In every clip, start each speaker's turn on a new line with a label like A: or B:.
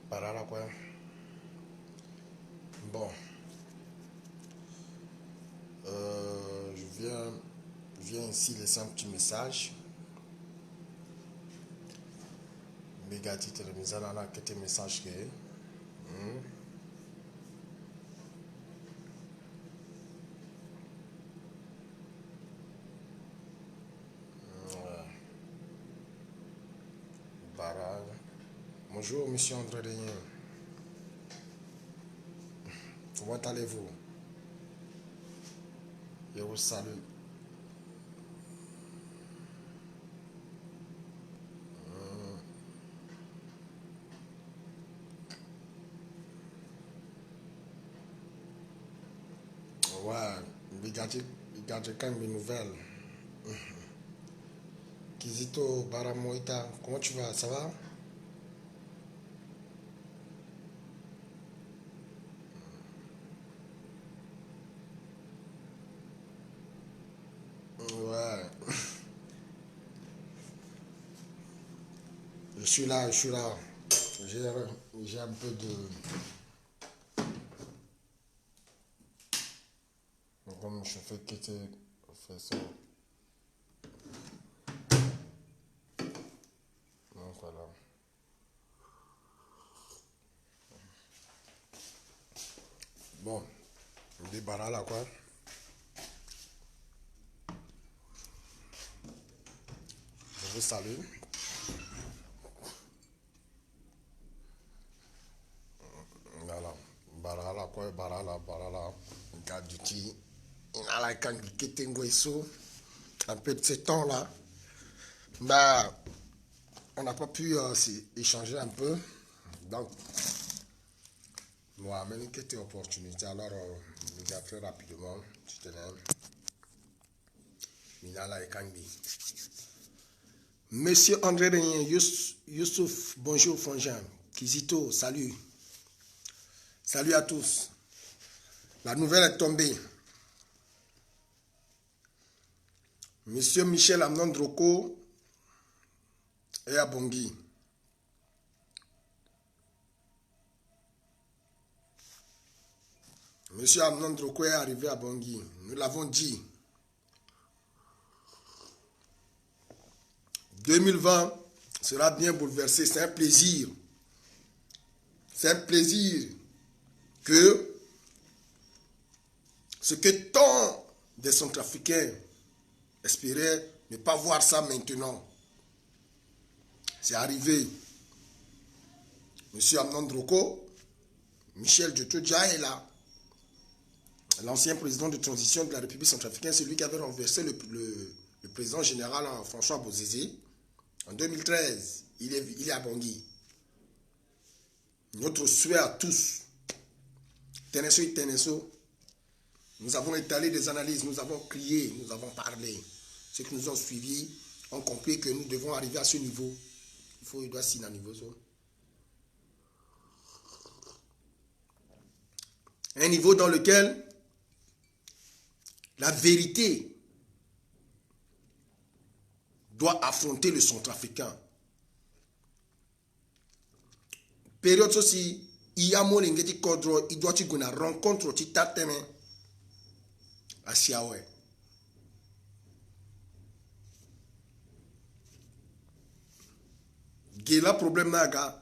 A: Parala quoi. Bon, je viens ici laisser un petit message. Mégati télémisana na kete message que. Baral. Bonjour, monsieur André Deyen. Comment allez-vous? Je vous salue. Ouais, Mégati quand une nouvelle. Kizito Baramoïta, comment tu vas? Ça va? Ouais, je suis là, je suis là. J'ai j'ai un peu de. Comme je fais quitter. Fais ça. Donc voilà. Bon, on débarras là quoi. Je vous salue. Voilà. Barala quoi, barala. Garde du ti. Il a la kangi tengoiso. Un peu de ce temps-là. Bah, on n'a pas pu échanger un peu. Donc, moi, mais une opportunité. Alors, il y a très rapidement, tu te lèves. Il a la kangi. Monsieur André Rien, Youssouf, bonjour Frangin. Kizito, salut. Salut à tous. La nouvelle est tombée. Monsieur Michel Amnon-Droko est à Bangui. Monsieur Amnon-Droko est arrivé à Bangui. Nous l'avons dit. 2020 sera bien bouleversé. C'est un plaisir. C'est un plaisir que ce que tant des Centrafricains espéraient ne pas voir ça maintenant. C'est arrivé. Monsieur Amnon-Droko, Michel Djotodia est là. L'ancien président de transition de la République centrafricaine, c'est lui qui avait renversé le président général François Bozizé. En 2013, il est à Bangui. Notre souhait à tous, Tenesso et Tenesso, nous avons étalé des analyses, nous avons crié, nous avons parlé. Ceux qui nous ont suivis ont compris que nous devons arriver à ce niveau. Il doit signer à niveau. Un niveau dans lequel la vérité doit affronter le centrafricain. Période aussi, il y a mon ingéti kodro, il doit y avoir une rencontre qui t'attend à Siaoué. Gela problème naga,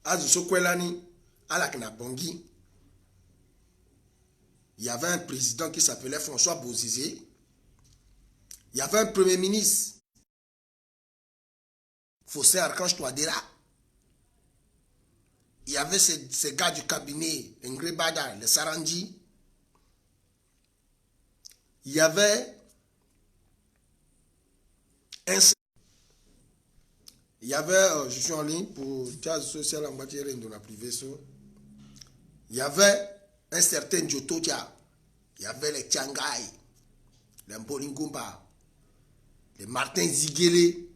A: azuso kwelani, alakna Bangui. Il y avait un président qui s'appelait François Bozizé. Il y avait un premier ministre, Fossé Archange Touadéra. Il y avait ces gars du cabinet, les Ngrebada, les Sarandji. Il y avait je suis en ligne pour Jazz Social en matière de la privée. Il y avait un certain Djotodia. Il y avait les Tiangai, les Mbolingumba, les Martin Ziguele.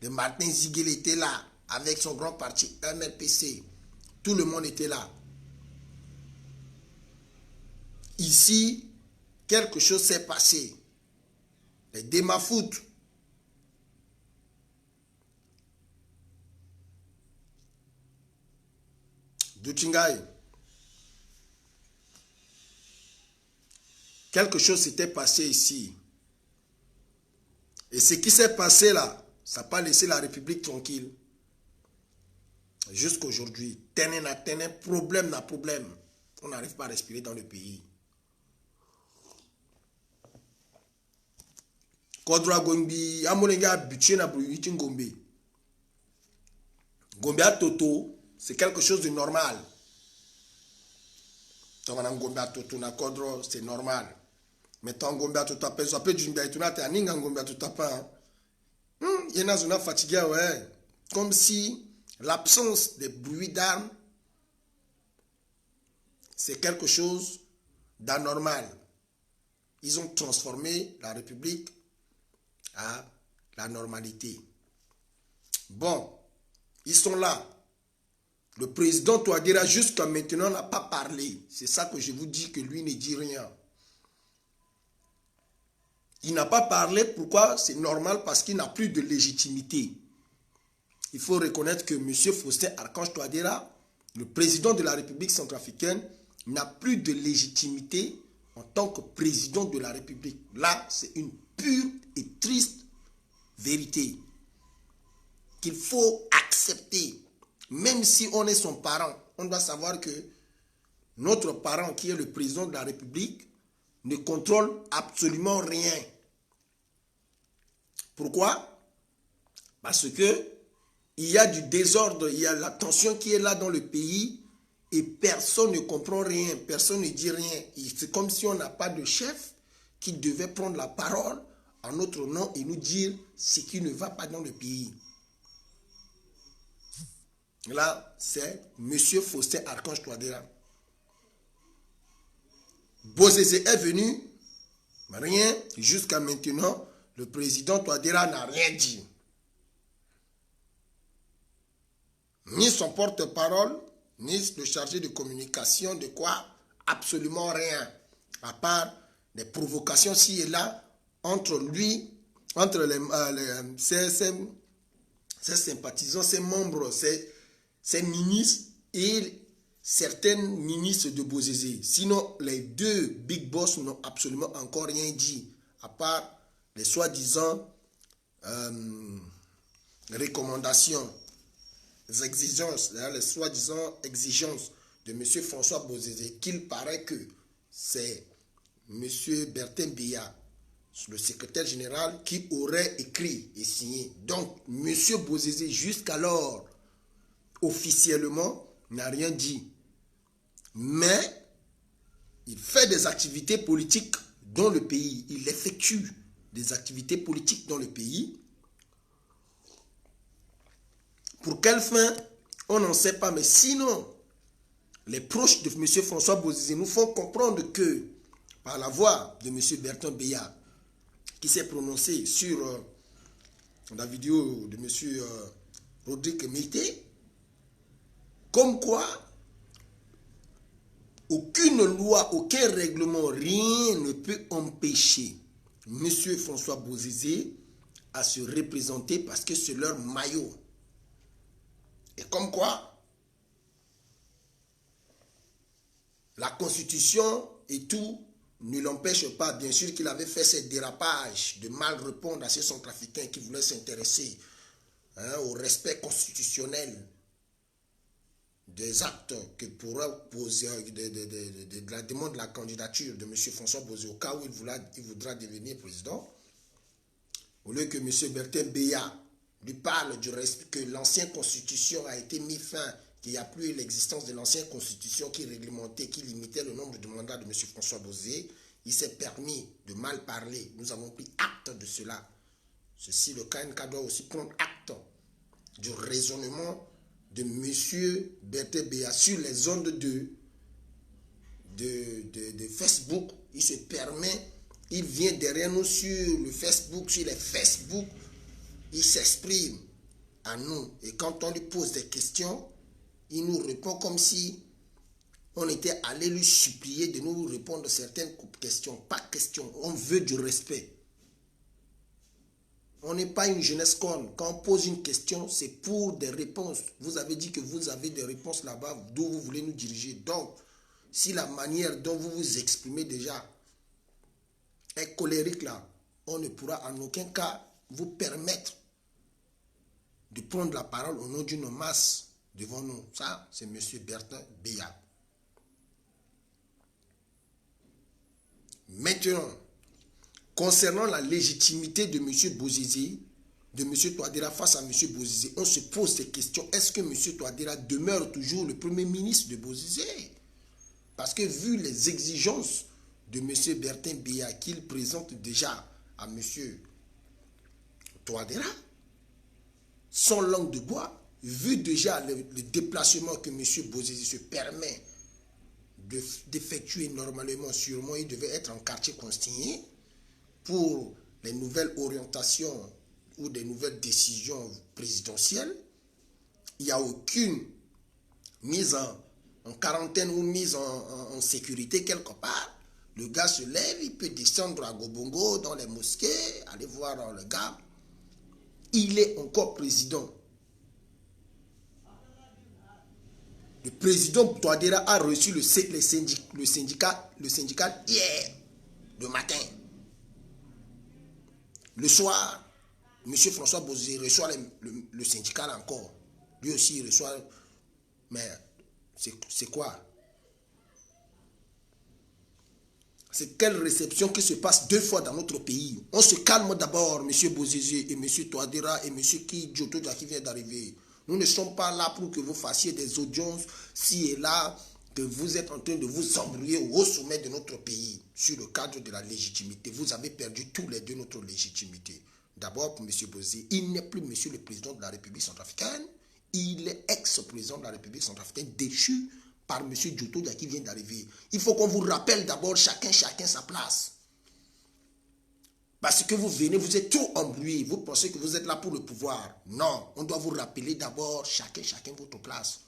A: Les Martin Ziguele était là avec son grand parti MRPC. Tout le monde était là. Ici, quelque chose s'est passé. Les Démafoot, Duchingaï. Quelque chose s'était passé ici. Et ce qui s'est passé là, ça n'a pas laissé la République tranquille. Jusqu'aujourd'hui, problème na problème. On n'arrive pas à respirer dans le pays. Kodra Gombi, Amolenga habitué na Bruyitin Gombe. Gombe à Toto, c'est quelque chose de normal. Gombe à Toto na Kodro, c'est normal. Mais tant Gombe à Toto, ça peut d'une baie, tu n'as pas Ninga Gombe à Toto pas. Il y en a une fatigué, ouais. Comme si l'absence des bruits d'armes, c'est quelque chose d'anormal. Ils ont transformé la République à la normalité. Bon, ils sont là. Le président Touadéra, jusqu'à maintenant, n'a pas parlé. C'est ça que je vous dis, que lui ne dit rien. Il n'a pas parlé. Pourquoi? C'est normal, parce qu'il n'a plus de légitimité. Il faut reconnaître que M. Faustin Archange Touadéra, le président de la République centrafricaine, n'a plus de légitimité en tant que président de la République. Là, c'est une pure et triste vérité qu'il faut accepter. Même si on est son parent, on doit savoir que notre parent, qui est le président de la République, ne contrôle absolument rien. Pourquoi? Parce que il y a du désordre, il y a la tension qui est là dans le pays et personne ne comprend rien, personne ne dit rien. C'est comme si on n'a pas de chef qui devait prendre la parole en notre nom et nous dire ce qui ne va pas dans le pays. Là, c'est M. Faustin Archange Touadéra. Bozézé est venu, rien, jusqu'à maintenant, le président Touadéra n'a rien dit. Ni son porte-parole, ni le chargé de communication, de quoi? Absolument rien. À part des provocations ci et là, entre lui, entre ses sympathisants, ses membres, ses ministres et certaines ministres de Bozézé. Sinon, les deux big boss n'ont absolument encore rien dit, à part les soi-disant recommandations, les exigences, les soi-disant exigences de M. François Bozézé, qu'il paraît que c'est M. Bertin Biya, le secrétaire général, qui aurait écrit et signé. Donc, M. Bozézé, jusqu'alors, officiellement, n'a rien dit. Mais, il fait des activités politiques dans le pays. Il effectue des activités politiques dans le pays. Pour quelle fin? On n'en sait pas. Mais sinon, les proches de M. François Bozézé nous font comprendre que, par la voix de M. Bertin Biya, qui s'est prononcé sur la vidéo de M. Rodrigue Mété, comme quoi, aucune loi, aucun règlement, rien ne peut empêcher M. François Bozézé à se représenter parce que c'est leur maillot. Et comme quoi, la Constitution et tout ne l'empêche pas. Bien sûr qu'il avait fait ces dérapages de mal répondre à ces centrafricains qui voulaient s'intéresser au respect constitutionnel des actes que pourrait poser de la demande de la candidature de M. François Bozézé au cas où il voudra devenir président. Au lieu que M. Bertin Biya lui parle du respect, que l'ancienne constitution a été mis fin, qu'il n'y a plus l'existence de l'ancienne constitution qui réglementait, qui limitait le nombre de mandats de M. François Bozézé, il s'est permis de mal parler. Nous avons pris acte de cela. Ceci, le KNK doit aussi prendre acte du raisonnement de M. Bertin Biya sur les ondes de Facebook. Il se permet, il vient derrière nous sur le Facebook, sur les Facebook, il s'exprime à nous. Et quand on lui pose des questions, il nous répond comme si on était allé lui supplier de nous répondre à certaines questions. Pas question, on veut du respect. On n'est pas une jeunesse conne. Quand on pose une question, c'est pour des réponses. Vous avez dit que vous avez des réponses là-bas, d'où vous voulez nous diriger. Donc, si la manière dont vous vous exprimez déjà est colérique là, on ne pourra en aucun cas vous permettre de prendre la parole au nom d'une masse devant nous. Ça, c'est M. Bertin Béat. Maintenant, concernant la légitimité de M. Bozizé, de M. Touadéra face à M. Bozizé, on se pose ces questions. Est-ce que M. Touadéra demeure toujours le premier ministre de Bozizé? Parce que vu les exigences de M. Bertin Béat qu'il présente déjà à M. Touadéra, sans langue de bois, vu déjà le déplacement que M. Bozizé se permet d'effectuer normalement, sûrement il devait être en quartier consigné pour les nouvelles orientations ou des nouvelles décisions présidentielles. Il n'y a aucune mise en quarantaine ou mise en sécurité quelque part. Le gars se lève, il peut descendre à Gobongo, dans les mosquées, aller voir le gars. Il est encore président. Le président Touadéra a reçu le syndicat hier, le matin. Le soir, M. François Bozizé reçoit le syndicat encore. Lui aussi, il reçoit. Mais c'est quoi? C'est quelle réception qui se passe 2 fois dans notre pays? On se calme d'abord, M. Bozizé et M. Touadéra et M. Djoto qui vient d'arriver. Nous ne sommes pas là pour que vous fassiez des audiences ci et là, que vous êtes en train de vous embrouiller au sommet de notre pays sur le cadre de la légitimité. Vous avez perdu tous les deux notre légitimité. D'abord pour M. Bozizé, il n'est plus M. le président de la République centrafricaine, il est ex-président de la République centrafricaine déchu par M. Djoto qui vient d'arriver. Il faut qu'on vous rappelle d'abord chacun sa place. Parce que vous venez, vous êtes trop embrouillé, vous pensez que vous êtes là pour le pouvoir. Non, on doit vous rappeler d'abord chacun votre place.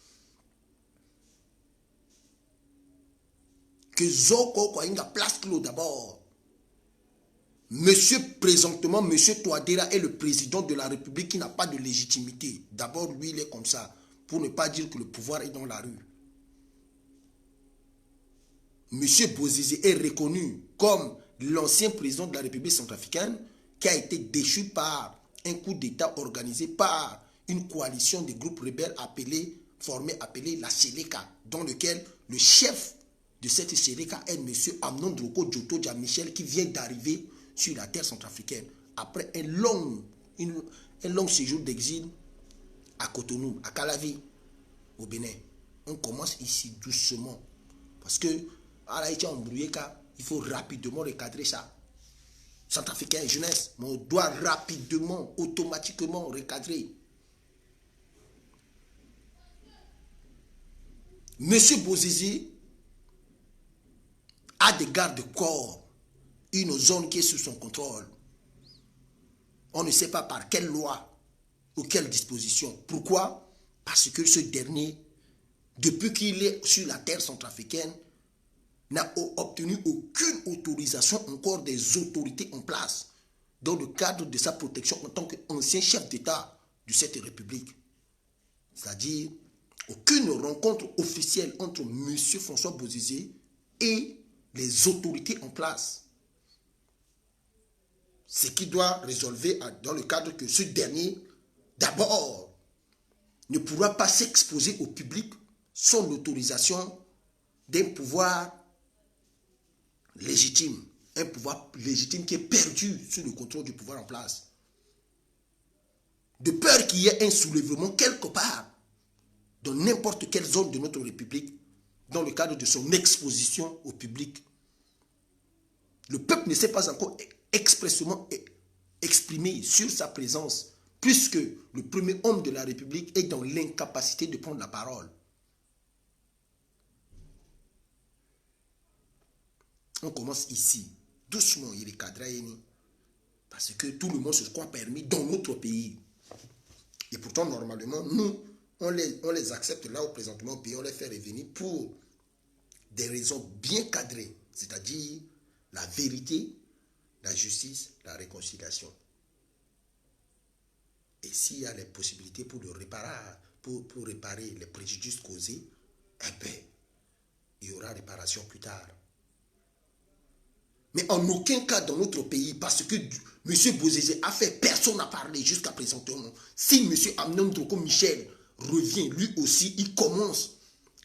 A: Que Zoko quoi, il a place clos d'abord. Présentement, Monsieur Touadéra est le président de la République qui n'a pas de légitimité. D'abord, lui, il est comme ça, pour ne pas dire que le pouvoir est dans la rue. Monsieur Bozizé est reconnu comme l'ancien président de la République centrafricaine qui a été déchu par un coup d'État organisé par une coalition de groupes rebelles formée appelée la Seleka, dans lequel le chef de cette Seleka est monsieur Amnon Droko Djoto Michel qui vient d'arriver sur la terre centrafricaine après un long séjour d'exil à Cotonou, à Calavi, au Bénin. On commence ici doucement parce que à la embrouillé, il faut rapidement recadrer ça. Centrafricain et jeunesse, mais on doit rapidement, automatiquement recadrer. Monsieur Bozizé a des gardes-corps, une zone qui est sous son contrôle. On ne sait pas par quelle loi ou quelle disposition. Pourquoi? Parce que ce dernier, depuis qu'il est sur la terre centrafricaine, n'a obtenu aucune autorisation encore des autorités en place dans le cadre de sa protection en tant qu'ancien chef d'État de cette République. C'est-à-dire, aucune rencontre officielle entre M. François Bozizé et les autorités en place. Ce qui doit résolver dans le cadre que ce dernier, d'abord, ne pourra pas s'exposer au public sans l'autorisation d'un pouvoir légitime, un pouvoir légitime qui est perdu sous le contrôle du pouvoir en place. De peur qu'il y ait un soulèvement quelque part, dans n'importe quelle zone de notre République, dans le cadre de son exposition au public. Le peuple ne s'est pas encore expressément exprimé sur sa présence, puisque le premier homme de la République est dans l'incapacité de prendre la parole. On commence ici, doucement, il est cadré, parce que tout le monde se croit permis dans notre pays. Et pourtant, normalement, nous, on les accepte là où présentement au pays, on les fait revenir pour des raisons bien cadrées, c'est-à-dire la vérité, la justice, la réconciliation. Et s'il y a les possibilités pour réparer les préjudices causés, eh bien, il y aura réparation plus tard. Mais en aucun cas dans notre pays, parce que M. Bozizé a fait, personne n'a parlé jusqu'à présent. Si M. Amnon Droko Michel revient, lui aussi, il commence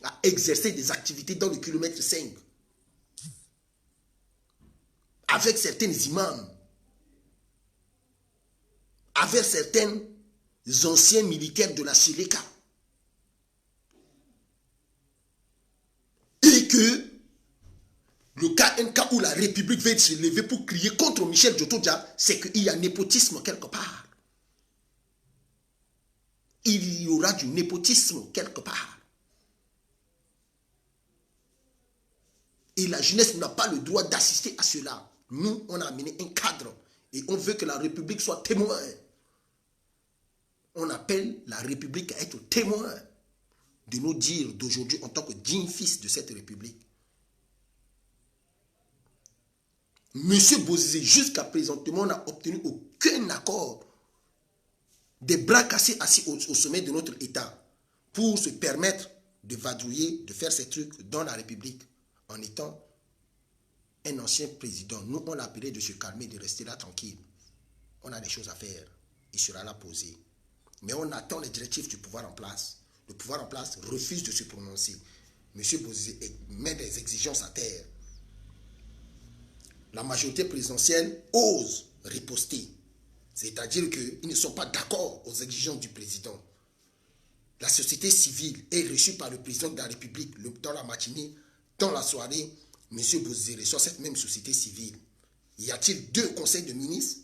A: à exercer des activités dans le kilomètre 5. Avec certains imams, avec certains anciens militaires de la Séléka. Et que un cas où la République va se lever pour crier contre Michel Djotodia, c'est qu'il y a népotisme quelque part. Il y aura du népotisme quelque part. Et la jeunesse n'a pas le droit d'assister à cela. Nous, on a amené un cadre et on veut que la République soit témoin. On appelle la République à être témoin de nos dires d'aujourd'hui en tant que digne fils de cette République. Monsieur Bozizé, jusqu'à présentement, n'a obtenu aucun accord. Des bras cassés assis au sommet de notre État pour se permettre de vadrouiller, de faire ces trucs dans la République en étant un ancien président. Nous, on l'a appelé de se calmer, de rester là tranquille. On a des choses à faire. Il sera là posé. Mais on attend les directives du pouvoir en place. Le pouvoir en place refuse de se prononcer. Monsieur Bozizé met des exigences à terre. La majorité présidentielle ose riposter. C'est-à-dire qu'ils ne sont pas d'accord aux exigences du président. La société civile est reçue par le président de la République dans la matinée, dans la soirée. M. Bozizé reçoit cette même société civile. Y a-t-il 2 conseils de ministres?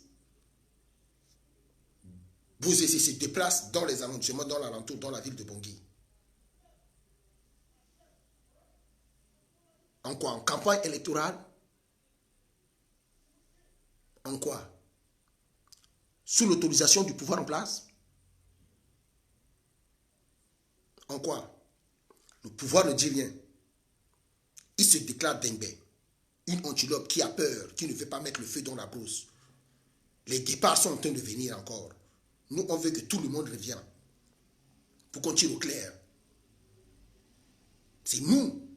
A: Bozizé se déplace dans les arrondissements, dans l'alentour, dans la ville de Bangui. En quoi? En campagne électorale? En quoi? Sous l'autorisation du pouvoir en place? En quoi? Le pouvoir ne dit rien. Il se déclare Dengbe, une antilope qui a peur, qui ne veut pas mettre le feu dans la brousse. Les départs sont en train de venir encore. Nous, on veut que tout le monde revienne pour qu'on tire au clair. C'est nous.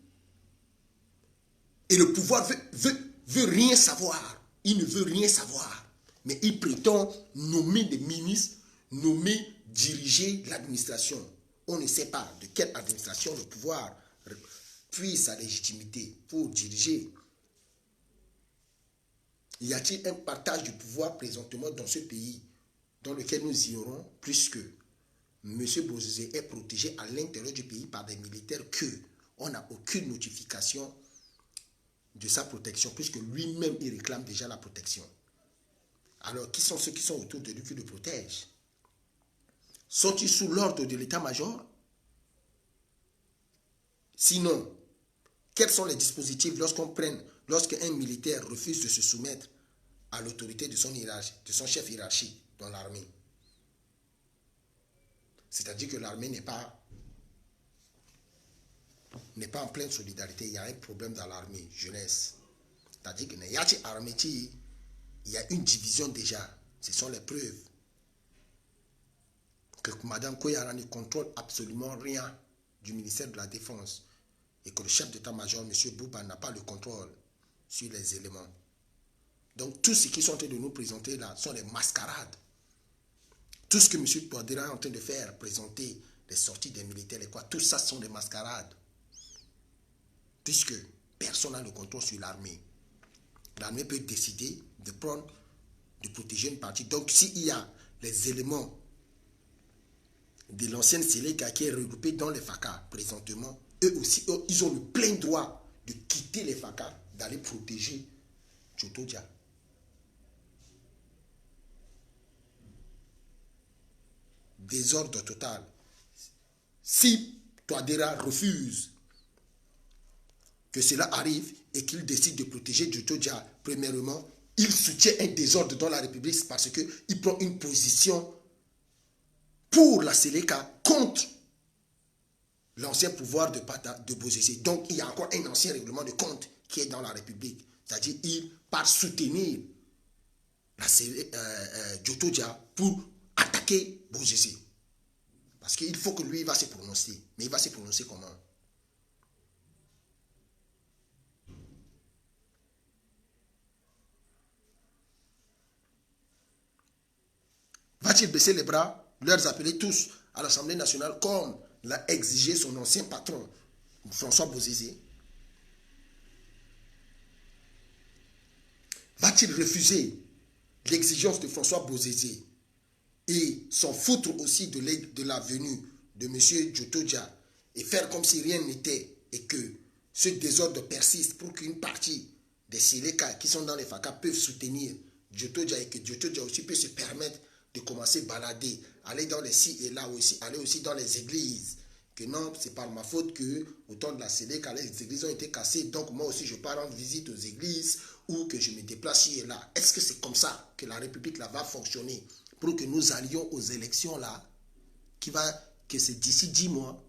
A: Et le pouvoir veut rien savoir. Il ne veut rien savoir. Mais il prétend nommer des ministres, diriger l'administration. On ne sait pas de quelle administration le pouvoir puise sa légitimité pour diriger. Y a-t-il un partage du pouvoir présentement dans ce pays dans lequel nous ignorons, puisque M. Bozizé est protégé à l'intérieur du pays par des militaires on n'a aucune notification de sa protection, puisque lui-même il réclame déjà la protection. Alors, qui sont ceux qui sont autour de lui qui le protègent? Sont-ils sous l'ordre de l'état-major? Sinon, quels sont les dispositifs lorsqu'un militaire refuse de se soumettre à l'autorité de son chef hiérarchique dans l'armée? C'est-à-dire que l'armée n'est pas en pleine solidarité. Il y a un problème dans l'armée, jeunesse. C'est-à-dire que il y a une division déjà. Ce sont les preuves que Mme Koyara ne contrôle absolument rien du ministère de la Défense et que le chef d'état-major, M. Bouba, n'a pas le contrôle sur les éléments. Donc, tout ce qu'ils sont en train de nous présenter là sont des mascarades. Tout ce que M. Touadéra est en train de faire, présenter les sorties des militaires et quoi, tout ça sont des mascarades. Puisque personne n'a le contrôle sur l'armée. L'armée peut décider de protéger une partie. Donc, s'il y a les éléments de l'ancienne Séléka qui est regroupée dans les FACA présentement, eux aussi, ils ont le plein droit de quitter les FACA, d'aller protéger Djotodia. Désordre total. Si Touadéra refuse que cela arrive et qu'il décide de protéger Djotodia, premièrement, il soutient un désordre dans la République parce qu'il prend une position pour la Séléka contre l'ancien pouvoir de Bozizé. Donc, il y a encore un ancien règlement de compte qui est dans la République. C'est-à-dire, il part soutenir la Djotodia pour attaquer attaquer Bozizé. Parce qu'il faut que lui, il va se prononcer. Mais il va se prononcer comment? Va-t-il baisser les bras, leur appeler tous à l'Assemblée nationale comme l'a exigé son ancien patron, François Bozizé? Va-t-il refuser l'exigence de François Bozizé et s'en foutre aussi de la venue de M. Djotodia et faire comme si rien n'était et que ce désordre persiste pour qu'une partie des Séléka qui sont dans les FACA peuvent soutenir Djotodia et que Djotodia aussi peut se permettre de commencer à balader, aller dans les ci et là aussi, aller aussi dans les églises. Que non, c'est par ma faute que au temps de la Séléka, les églises ont été cassées, donc moi aussi je pars rendre visite aux églises ou que je me déplace ici et là. Est-ce que c'est comme ça que la République là va fonctionner pour que nous allions aux élections là, que c'est d'ici 10 mois?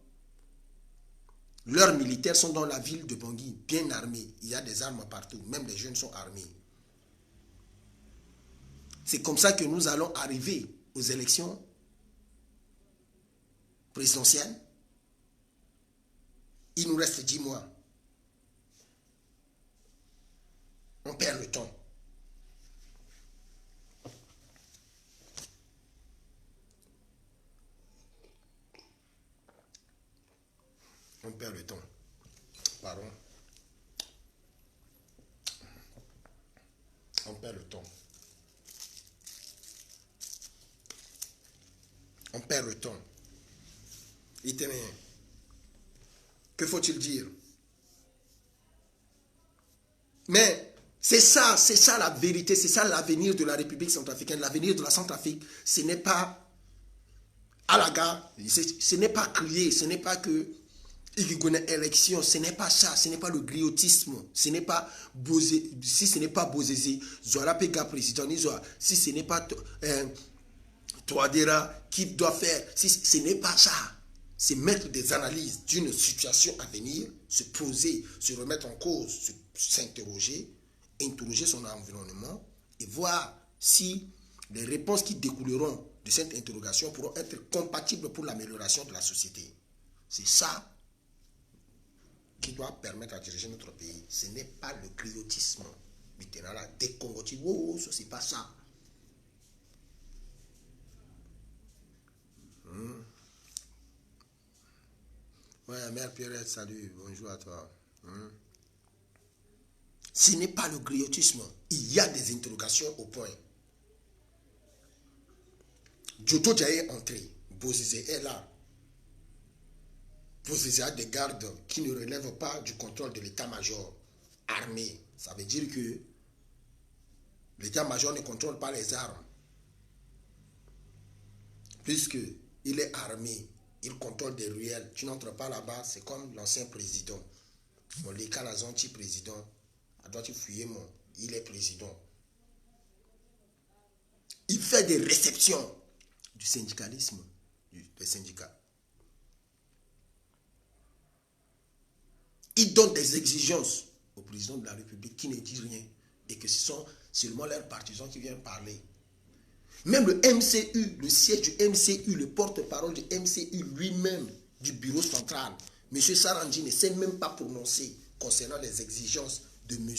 A: Leurs militaires sont dans la ville de Bangui, bien armés. Il y a des armes partout, même les jeunes sont armés. C'est comme ça que nous allons arriver aux élections présidentielles. Il nous reste 10 mois. On perd le temps. On perd le temps. Pardon. On perd le temps. On perd le temps. Italien. Que faut-il dire? Mais c'est ça la vérité, c'est ça l'avenir de la République centrafricaine. L'avenir de la Centrafrique, ce n'est pas à la gare, ce n'est pas crier, ce n'est pas que il y a une élection, ce n'est pas ça, ce n'est pas le griotisme, ce n'est pas si ce n'est pas Bozizé, Zora Pega président, si ce n'est pas Touadéra qui doit faire, si ce n'est pas ça. C'est mettre des analyses d'une situation à venir, se poser, se remettre en cause, s'interroger, interroger son environnement et voir si les réponses qui découleront de cette interrogation pourront être compatibles pour l'amélioration de la société. C'est ça qui doit permettre à diriger notre pays. Ce n'est pas le griotisme. Dès qu'on dit, oh, ce n'est pas ça. Ouais, Mère Pierrette, salut, bonjour à toi. Ce n'est pas le griotisme. Il y a des interrogations au point. Djotodia est entré. Bozizé est là. Bozizé a des gardes qui ne relèvent pas du contrôle de l'état-major armé. Ça veut dire que l'état-major ne contrôle pas les armes. Puisqu'il est armé, il contrôle des ruelles. Tu n'entres pas là-bas, c'est comme l'ancien président. Mon Leka Lazanti président. À droite, tu fouiller mon. Il est président. Il fait des réceptions du syndicalisme, des syndicats. Il donne des exigences au président de la République qui ne dit rien et que ce sont seulement leurs partisans qui viennent parler. Même le MCU, le siège du MCU, le porte-parole du MCU lui-même, du bureau central, M. Sarandji ne s'est même pas prononcé concernant les exigences de M.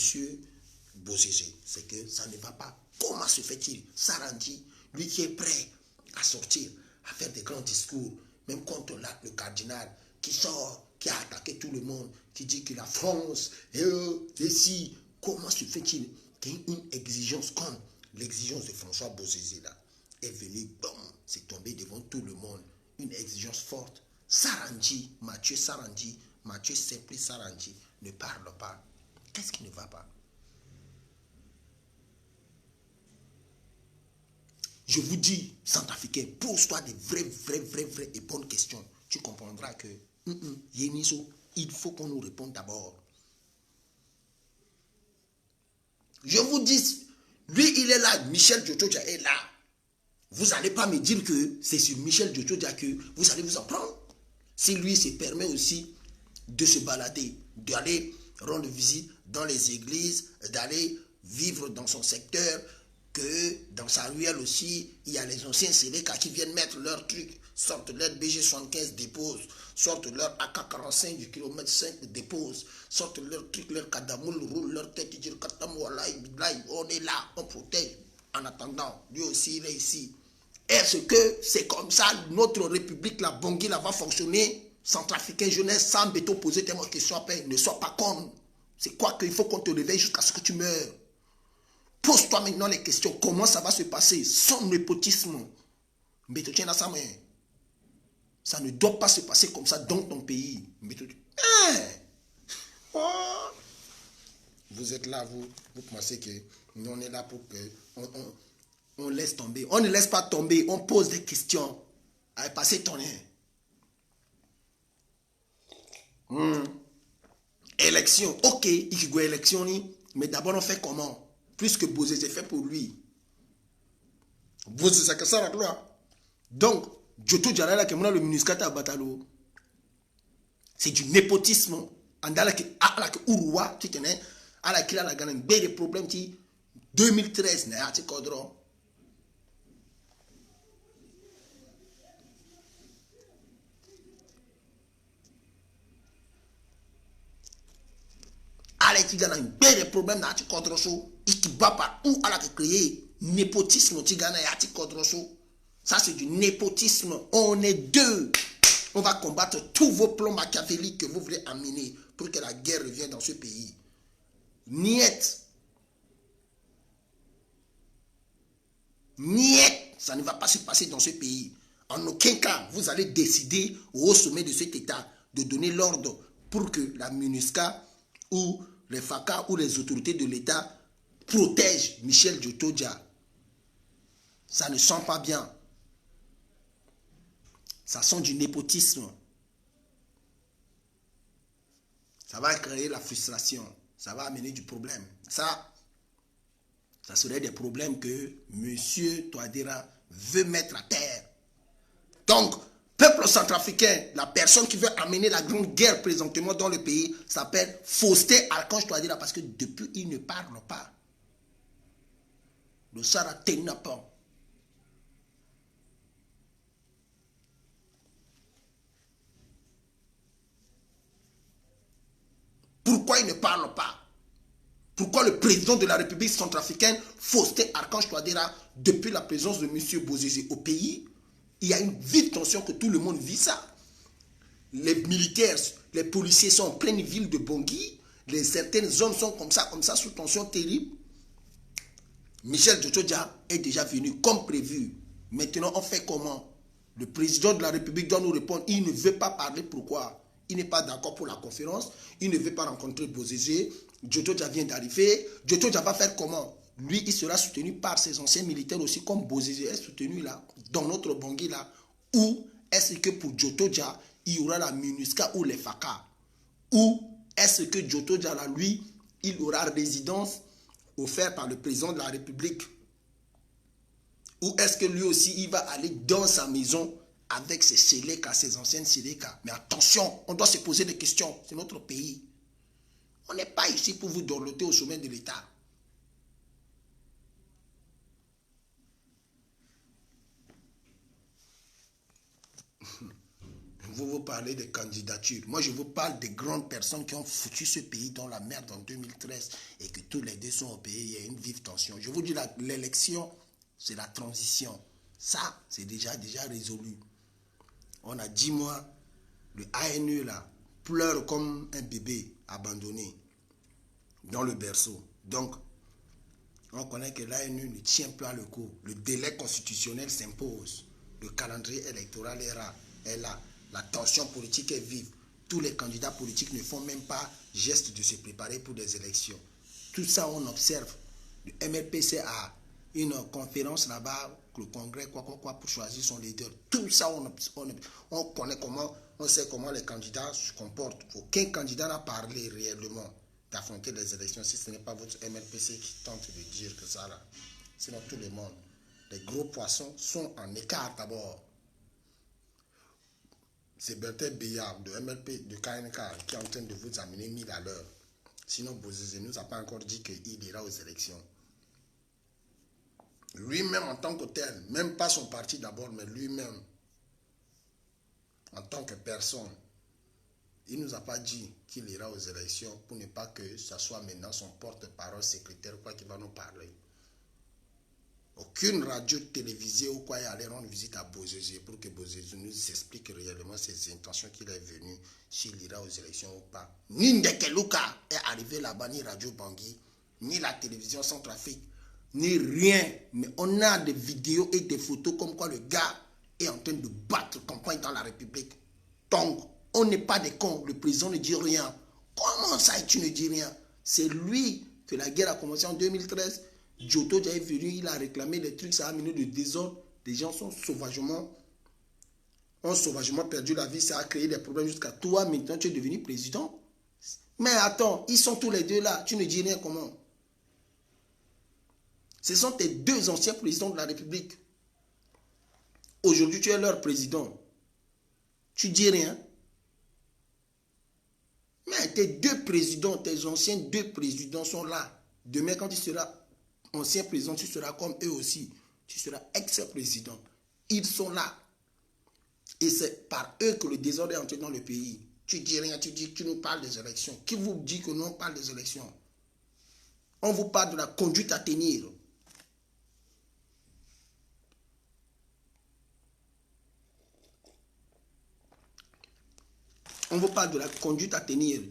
A: Bozizé. C'est que ça ne va pas. Comment se fait-il? Sarandji, lui qui est prêt à sortir, à faire des grands discours, même contre le cardinal, qui sort, qui a attaqué tout le monde, qui dit que la France, et si, comment se fait-il qu'une exigence comme l'exigence de François Bozizé là est venue, bon, c'est tombé devant tout le monde, une exigence forte. Sarandji, Mathieu Simpli Sarandji ne parle pas. Qu'est-ce qui ne va pas? Je vous dis, Centrafricain, pose-toi des vraies et bonnes questions. Tu comprendras que, Yeniso, il faut qu'on nous réponde d'abord. Je vous dis, lui, il est là, Michel Djotodia est là. Vous n'allez pas me dire que c'est sur Michel Djotodia que vous allez vous en prendre. Si lui se permet aussi de se balader, d'aller rendre visite dans les églises, d'aller vivre dans son secteur, que dans Dans sa ruelle aussi, il y a les anciens Séléka qui viennent mettre leurs trucs, sortent leur BG75, déposent, sortent leur AK-45 du kilomètre 5, déposent, sortent leur truc, leur kadamoul, roulent leur tête, ils disent on est là, on protège. En attendant, lui aussi, il est ici. Est-ce que c'est comme ça, notre république, la Bangui, va fonctionner? Centrafricain, jeunesse, sans béton, poser tellement de questions après, ne sois pas con. C'est quoi qu'il faut qu'on te réveille jusqu'à ce que tu meurs? Pose-toi maintenant les questions. Comment ça va se passer? Sans népotisme. Mais tu tiens à ça, mais ça ne doit pas se passer comme ça dans ton pays. Mais tu... Oh. Vous êtes là, vous pensez que nous on est là pour que on laisse tomber. On ne laisse pas tomber, on pose des questions. Allez, passez ton nez. Élection, ok, il y a élection, mais d'abord on fait comment? Plus que Bozé, c'est fait pour lui. Bozé, c'est que ça la gloire. Donc, Joto Djala, qui est le MINUSCA à Batalo, c'est du népotisme. Andala qui a Uruwa, tu connais, à la qui a la gagne, des problèmes qui 2013, n'a pas de Allez, tu gagnes des problèmes dans le cadre et qui va par où à la créer népotisme, tu gagnes un cadre. Ça, c'est du népotisme. On est deux. On va combattre tous vos plans machiavéliques que vous voulez amener pour que la guerre revienne dans ce pays. Niet. Niet. Ça ne va pas se passer dans ce pays. En aucun cas, vous allez décider au sommet de cet État de donner l'ordre pour que la MINUSCA ou les FACA ou les autorités de l'État protègent Michel Djotodia. Ça ne sent pas bien. Ça sent du népotisme. Ça va créer la frustration. Ça va amener du problème. Ça serait des problèmes que M. Touadéra veut mettre à terre. Donc, peuple centrafricain, la personne qui veut amener la grande guerre présentement dans le pays s'appelle Faustin Archange Touadéra parce que depuis, il ne parle pas. Le Sarah Tenapa. Pourquoi il ne parle pas? Pourquoi le président de la République centrafricaine, Faustin Archange Touadéra, depuis la présence de M. Bozizé au pays, il y a une vive tension que tout le monde vit ça. Les militaires, les policiers sont en pleine ville de Bangui, certaines zones sont comme ça, sous tension terrible. Michel Djotodia est déjà venu comme prévu. Maintenant, on fait comment? Le président de la République doit nous répondre. Il ne veut pas parler. Pourquoi? Il n'est pas d'accord pour la conférence. Il ne veut pas rencontrer Bozizé. Djotodia vient d'arriver. Djotodia va faire comment? Lui, il sera soutenu par ses anciens militaires aussi, comme Bozizé est soutenu là, dans notre Bangui là. Ou est-ce que pour Djotodia, il y aura la MINUSCA ou les FACA? Ou est-ce que Djotodia là, lui, il aura résidence offerte par le président de la République? Ou est-ce que lui aussi, il va aller dans sa maison avec ses Séléka, ses anciennes Séléka? Mais attention, on doit se poser des questions. C'est notre pays. On n'est pas ici pour vous dorloter au sommet de l'État. Vous parlez des candidatures. Moi, je vous parle des grandes personnes qui ont foutu ce pays dans la merde en 2013 et que tous les deux sont au pays. Il y a une vive tension. Je vous dis, l'élection, c'est la transition. Ça, c'est déjà résolu. On a 10 mois, le ANE là, pleure comme un bébé abandonné dans le berceau. Donc, on connaît que l'ANE ne tient pas le coup. Le délai constitutionnel s'impose. Le calendrier électoral est là. La tension politique est vive. Tous les candidats politiques ne font même pas geste de se préparer pour des élections. Tout ça, on observe. Le MLPC a une conférence là-bas, le congrès, pour choisir son leader. Tout ça, on connaît comment, on sait comment les candidats se comportent. Aucun candidat n'a parlé réellement d'affronter les élections si ce n'est pas votre MLPC qui tente de dire que ça là. Sinon, tout le monde. Les gros poissons sont en écart d'abord. C'est Bertin Beyard de MLP, de KNK qui est en train de vous amener 1000 à l'heure. Sinon, Bozizé ne nous a pas encore dit qu'il ira aux élections. Lui-même en tant que tel, même pas son parti d'abord, mais lui-même, en tant que personne, il ne nous a pas dit qu'il ira aux élections pour ne pas que ce soit maintenant son porte-parole, secrétaire, quoi, qui va nous parler. Aucune radio télévisée ou quoi est allé rendre visite à Bozézé pour que Bozézé nous explique réellement ses intentions qu'il est venu, s'il ira aux élections ou pas. Ni Ndekeluka est arrivé là-bas, ni Radio Bangui, ni la télévision Centrafrique, ni rien. Mais on a des vidéos et des photos comme quoi le gars est en train de battre campagne dans la République. Donc, on n'est pas des cons, le président ne dit rien. Comment ça, tu ne dis rien? C'est lui que la guerre a commencé en 2013. Djoto est venu, il a réclamé des trucs, ça a amené le désordre. Les gens ont sauvagement perdu la vie, ça a créé des problèmes jusqu'à toi. Maintenant, tu es devenu président. Mais attends, ils sont tous les deux là, tu ne dis rien comment? Ce sont tes deux anciens présidents de la République. Aujourd'hui, tu es leur président. Tu dis rien. Mais tes deux présidents, tes anciens deux présidents sont là. Demain, quand tu seras ancien président, tu seras comme eux aussi. Tu seras ex-président. Ils sont là. Et c'est par eux que le désordre est entré dans le pays. Tu dis rien, tu dis que tu nous parles des élections. Qui vous dit que nous on parle des élections? On vous parle de la conduite à tenir. On vous parle de la conduite à tenir.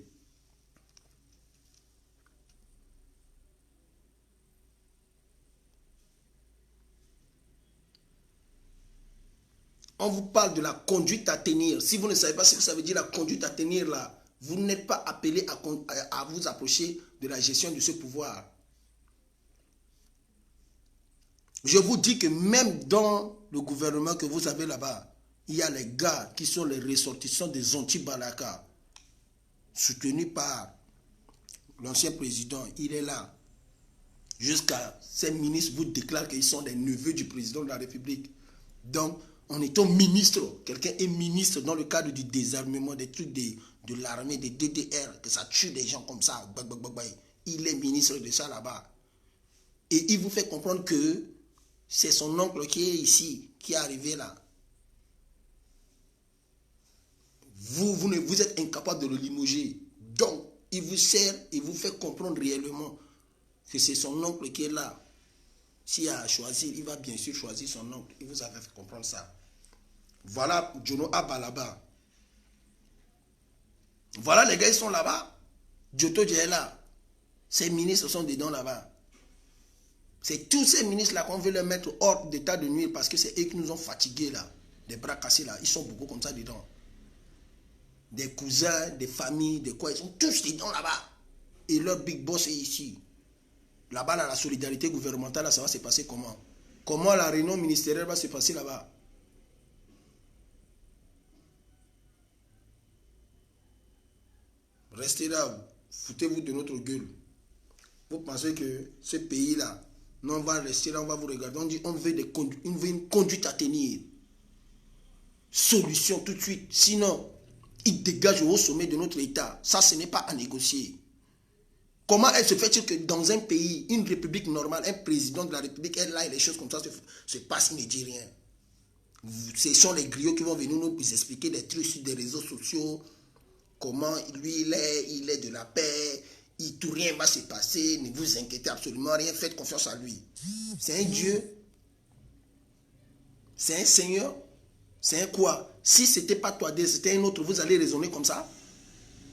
A: On vous parle de la conduite à tenir. Si vous ne savez pas ce que ça veut dire la conduite à tenir là, vous n'êtes pas appelé à vous approcher de la gestion de ce pouvoir. Je vous dis que même dans le gouvernement que vous avez là-bas, il y a les gars qui sont les ressortissants des anti-Balaka, soutenus par l'ancien président. Il est là. Jusqu'à ces ministres vous déclarent qu'ils sont des neveux du président de la République. Donc, en étant ministre, quelqu'un est ministre dans le cadre du désarmement, des trucs de l'armée, des DDR, que ça tue des gens comme ça. Il est ministre de ça là-bas. Et il vous fait comprendre que c'est son oncle qui est ici, qui est arrivé là. Vous êtes incapable de le limoger. Donc, il vous sert, il vous fait comprendre réellement que c'est son oncle qui est là. S'il a à choisir, il va bien sûr choisir son oncle. Il vous a fait comprendre ça. Voilà Jono Abba là-bas. Voilà les gars, ils sont là-bas. Djoto est là. Ces ministres sont dedans là-bas. C'est tous ces ministres-là qu'on veut les mettre hors d'état de nuire parce que c'est eux qui nous ont fatigués là. Des bras cassés là. Ils sont beaucoup comme ça dedans. Des cousins, des familles, des quoi. Ils sont tous dedans là-bas. Et leur big boss est ici. Là-bas, là, la solidarité gouvernementale, là, ça va se passer comment? Comment la réunion ministérielle va se passer là-bas? Restez là, foutez-vous de notre gueule. Vous pensez que ce pays-là, nous on va rester là, on va vous regarder. On dit on veut une conduite à tenir. Solution tout de suite. Sinon, il dégage au sommet de notre État. Ça, ce n'est pas à négocier. Comment se fait-il que dans un pays, une république normale, un président de la république est là et les choses comme ça se passent, il ne dit rien? Ce sont les griots qui vont venir nous expliquer des trucs sur des réseaux sociaux. Comment lui, il est de la paix. Tout rien va se passer. Ne vous inquiétez absolument rien. Faites confiance à lui. C'est un Dieu. C'est un Seigneur. C'est un quoi? Si ce n'était pas Touadéra, c'était un autre, vous allez raisonner comme ça?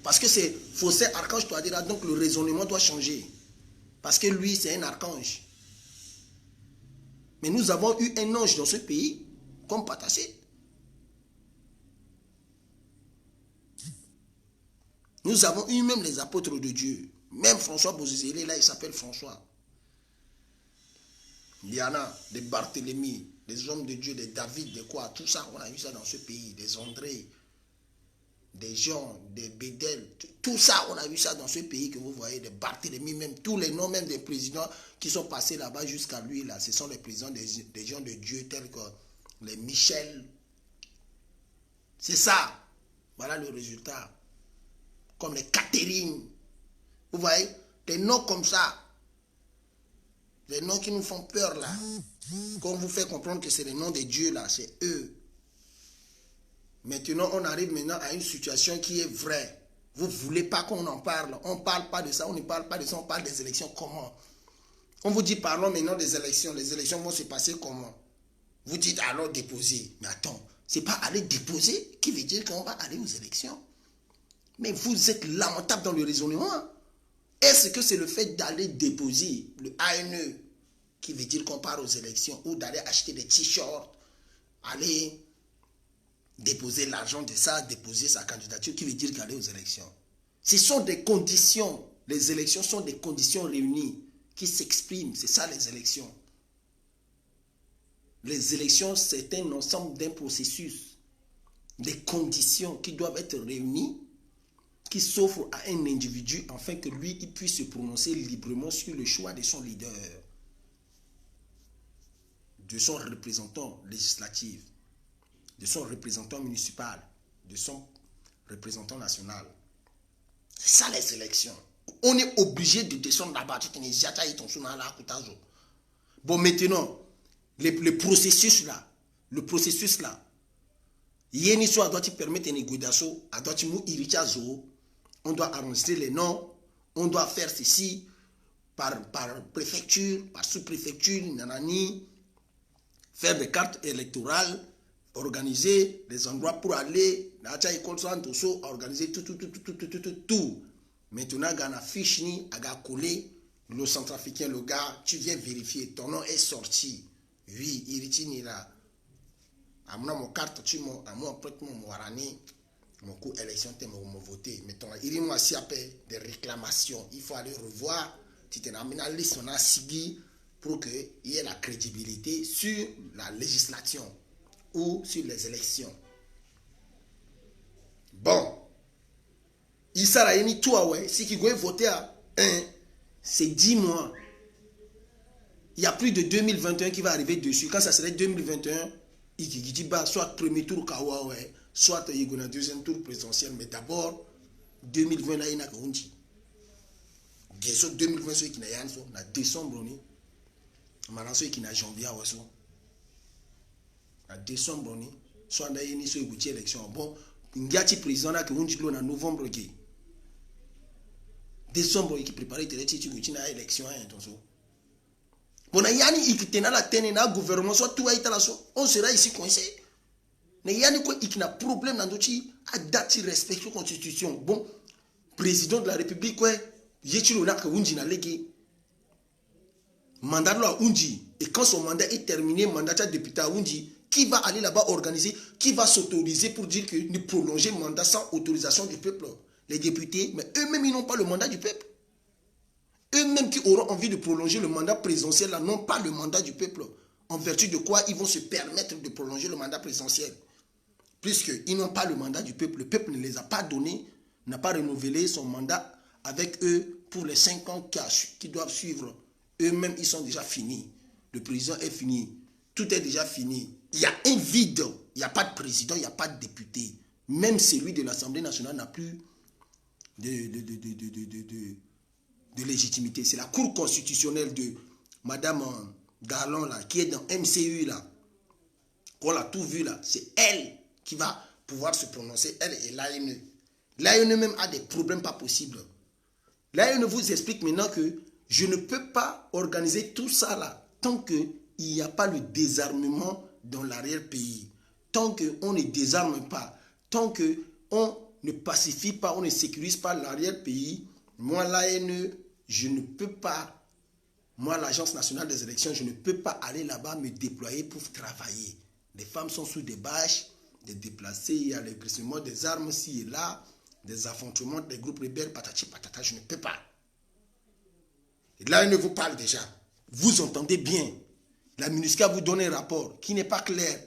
A: Parce que c'est Fossé Archange Touadéra, donc le raisonnement doit changer. Parce que lui, c'est un archange. Mais nous avons eu un ange dans ce pays, comme Patassé. Nous avons eu même les apôtres de Dieu. Même François Bozizélé, là, il s'appelle François. Il y en a des Barthélemy, des hommes de Dieu, des David, des quoi. Tout ça, on a eu ça dans ce pays. Des André, des Jean, des Bédel. Tout ça, on a vu ça dans ce pays que vous voyez. Des Barthélemy, même tous les noms, même des présidents qui sont passés là-bas jusqu'à lui, là. Ce sont les présidents des gens de Dieu tels que les Michel. C'est ça. Voilà le résultat. Comme les Catherine. Vous voyez, des noms comme ça. Les noms qui nous font peur là. Qu'on vous fait comprendre que c'est les noms de Dieu là, c'est eux. Maintenant, on arrive maintenant à une situation qui est vraie. Vous ne voulez pas qu'on en parle. On ne parle pas de ça, on ne parle pas de ça, on parle des élections. Comment? On vous dit parlons maintenant des élections. Les élections vont se passer comment? Vous dites alors déposer. Mais attends, c'est pas aller déposer qui veut dire qu'on va aller aux élections. Mais vous êtes lamentable dans le raisonnement. Est-ce que c'est le fait d'aller déposer le ANE qui veut dire qu'on part aux élections ou d'aller acheter des t-shirts, aller déposer l'argent de ça, déposer sa candidature qui veut dire qu'aller aux élections? Ce sont des conditions. Les élections sont des conditions réunies qui s'expriment. C'est ça les élections. Les élections, c'est un ensemble d'un processus, des conditions qui doivent être réunies, qui s'offrent à un individu afin que lui, il puisse se prononcer librement sur le choix de son leader, de son représentant législatif, de son représentant municipal, de son représentant national. C'est ça les élections. On est obligé de descendre là-bas. Bon, maintenant, le processus là, Yeniso doit permettre une négociation, on doit enregistrer les noms, on doit faire ceci par préfecture, par sous-préfecture, nanani, faire des cartes électorales, organiser des endroits pour aller, organiser tout. Maintenant, Ghana fiche ni, aga collé, le centrafricain, le gars, tu viens vérifier, ton nom est sorti. Oui, il est là. À mon carte, tu m'as, à mon prête mon warani, mon coup élection, tu m'as voté. Mettons, il y a aussi des réclamations. Il faut aller revoir, tu t'es amené à liste, on a signé pour qu'il y ait la crédibilité sur la législation ou sur les élections. Bon. Il s'arrête ni toi, ouais. Si qui veut voter à 1, c'est 10 mois. Il y a plus de 2021 qui va arriver dessus. Quand ça serait 2021, il dit soit premier tour Kawa, ouais, soit il y a un deuxième tour présidentiel. Mais d'abord, 2020, là, il y a un dit. 2020, ceux qui n'ont rien fait, en décembre, maintenant, ceux qui n'ont janvier, en décembre, soit il y a une élection. Bon, il y a un président là qui dit en novembre. Décembre, qui prépare une élection. Bon, yani ikitena la tenena gouvernement soit tout aïta la so, on sera ici coincé. Mais yani quoi ikina problème dans dochi a date respecte la constitution. Bon, président de la République quoi, yechilo na ka unji na legi. Mandat là unji et quand son mandat est terminé, mandat de député à unji, qui va aller là-bas organiser, qui va s'autoriser pour dire que nous prolonger le mandat sans autorisation du peuple. Les députés, mais eux-mêmes ils n'ont pas le mandat du peuple. Eux-mêmes qui auront envie de prolonger le mandat présidentiel là, n'ont pas le mandat du peuple. En vertu de quoi ils vont se permettre de prolonger le mandat présidentiel. Puisqu'ils n'ont pas le mandat du peuple. Le peuple ne les a pas donnés, n'a pas renouvelé son mandat avec eux pour les 5 ans qui doivent suivre. Eux-mêmes, ils sont déjà finis. Le président est fini. Tout est déjà fini. Il y a un vide. Il n'y a pas de président, il n'y a pas de député. Même celui de l'Assemblée nationale n'a plus de légitimité. C'est la Cour constitutionnelle de Madame Garland là, qui est dans MCU là, qu'on a tout vu là, c'est elle qui va pouvoir se prononcer, elle et l'ANE. L'ANE même a des problèmes pas possibles. L'ANE vous explique maintenant que je ne peux pas organiser tout ça là, tant qu'il n'y a pas le désarmement dans l'arrière-pays, tant qu'on ne désarme pas, tant qu'on ne pacifie pas, on ne sécurise pas l'arrière-pays. Moi, l'ANE, je ne peux pas, moi, l'Agence nationale des élections, je ne peux pas aller là-bas me déployer pour travailler. Les femmes sont sous des bâches, des déplacés, il y a le glissement des armes ici et là, des affrontements, des groupes rebelles, patati patata, je ne peux pas. Et l'ANE vous parle déjà. Vous entendez bien. La MINUSCA vous donne un rapport qui n'est pas clair.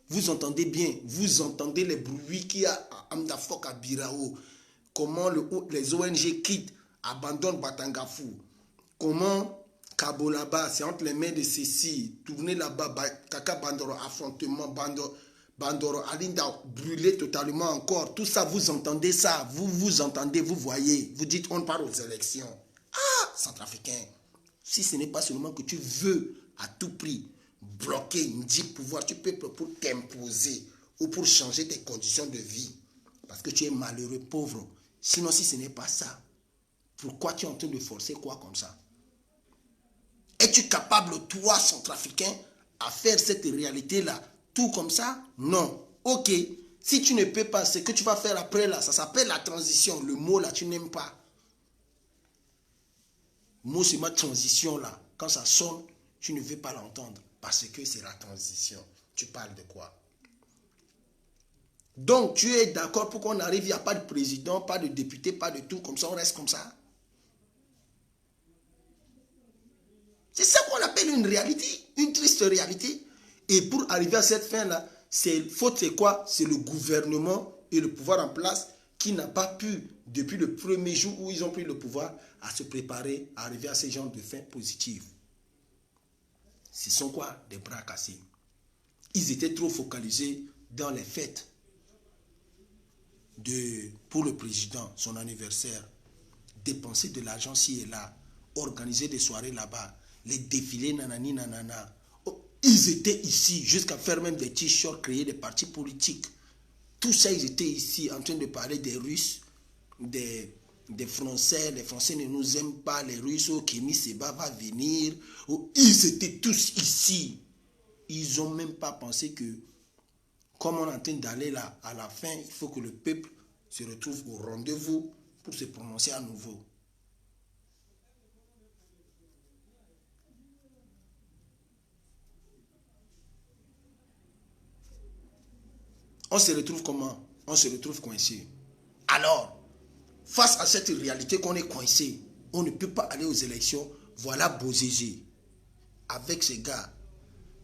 A: Vous entendez bien. Vous entendez les bruits qu'il y a à Amdafok, à Birao. Comment les ONG quittent, abandonnent Batangafou. Comment Kabolaba, c'est entre les mains de Cécile, tourner là-bas, Kaka Bandoro, affrontement, Bandoro, Alinda, brûlé totalement encore. Tout ça, vous entendez ça. Vous entendez, vous voyez. Vous dites, on part aux élections. Ah, centrafricain. Si ce n'est pas seulement que tu veux à tout prix bloquer une pouvoir, tu peux pour t'imposer ou pour changer tes conditions de vie. Parce que tu es malheureux, pauvre. Sinon, si ce n'est pas ça, pourquoi tu es en train de forcer quoi comme ça? Es-tu capable, toi, centrafricain, à faire cette réalité-là, tout comme ça? Non. Ok. Si tu ne peux pas, ce que tu vas faire après là, ça s'appelle la transition. Le mot là, tu n'aimes pas. Le mot, c'est ma transition là. Quand ça sonne, tu ne veux pas l'entendre. Parce que c'est la transition. Tu parles de quoi? Donc, tu es d'accord pour qu'on arrive, il n'y a pas de président, pas de député, pas de tout, comme ça, on reste comme ça. C'est ça qu'on appelle une réalité, une triste réalité. Et pour arriver à cette fin-là, faute c'est quoi? C'est le gouvernement et le pouvoir en place qui n'a pas pu, depuis le premier jour où ils ont pris le pouvoir, à se préparer à arriver à ce genre de fin positive. Ce sont quoi? Des bras cassés. Ils étaient trop focalisés dans les fêtes pour le président, son anniversaire, dépenser de l'argent ci et là, organiser des soirées là-bas, les défilés nanani nanana. Oh, ils étaient ici jusqu'à faire même des t-shirts, créer des partis politiques. Tout ça, ils étaient ici en train de parler des Russes, des Français. Les Français ne nous aiment pas, les Russes, oh, Kémy Seba va venir. Oh, ils étaient tous ici. Ils n'ont même pas pensé que, comme on est en train d'aller là, à la fin, il faut que le peuple se retrouve au rendez-vous pour se prononcer à nouveau. On se retrouve comment? On se retrouve coincé. Alors, face à cette réalité qu'on est coincé, on ne peut pas aller aux élections. Voilà Bozizé, avec ces gars,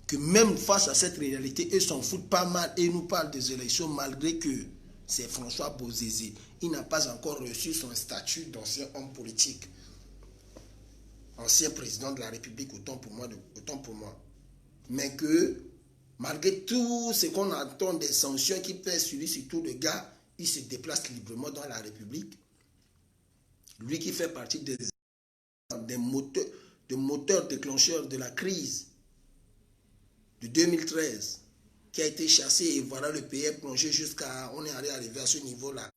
A: que même face à cette réalité, ils s'en foutent pas mal et nous parlent des élections malgré que c'est François Bozizé. Il n'a pas encore reçu son statut d'ancien homme politique. Ancien président de la République, autant pour moi. Mais que, malgré tout ce qu'on entend des sanctions qui pèsent sur lui, surtout le gars, il se déplace librement dans la République. Lui qui fait partie des moteurs déclencheurs de la crise de 2013, qui a été chassé et voilà le pays est plongé jusqu'à... On est arrivé à ce niveau-là.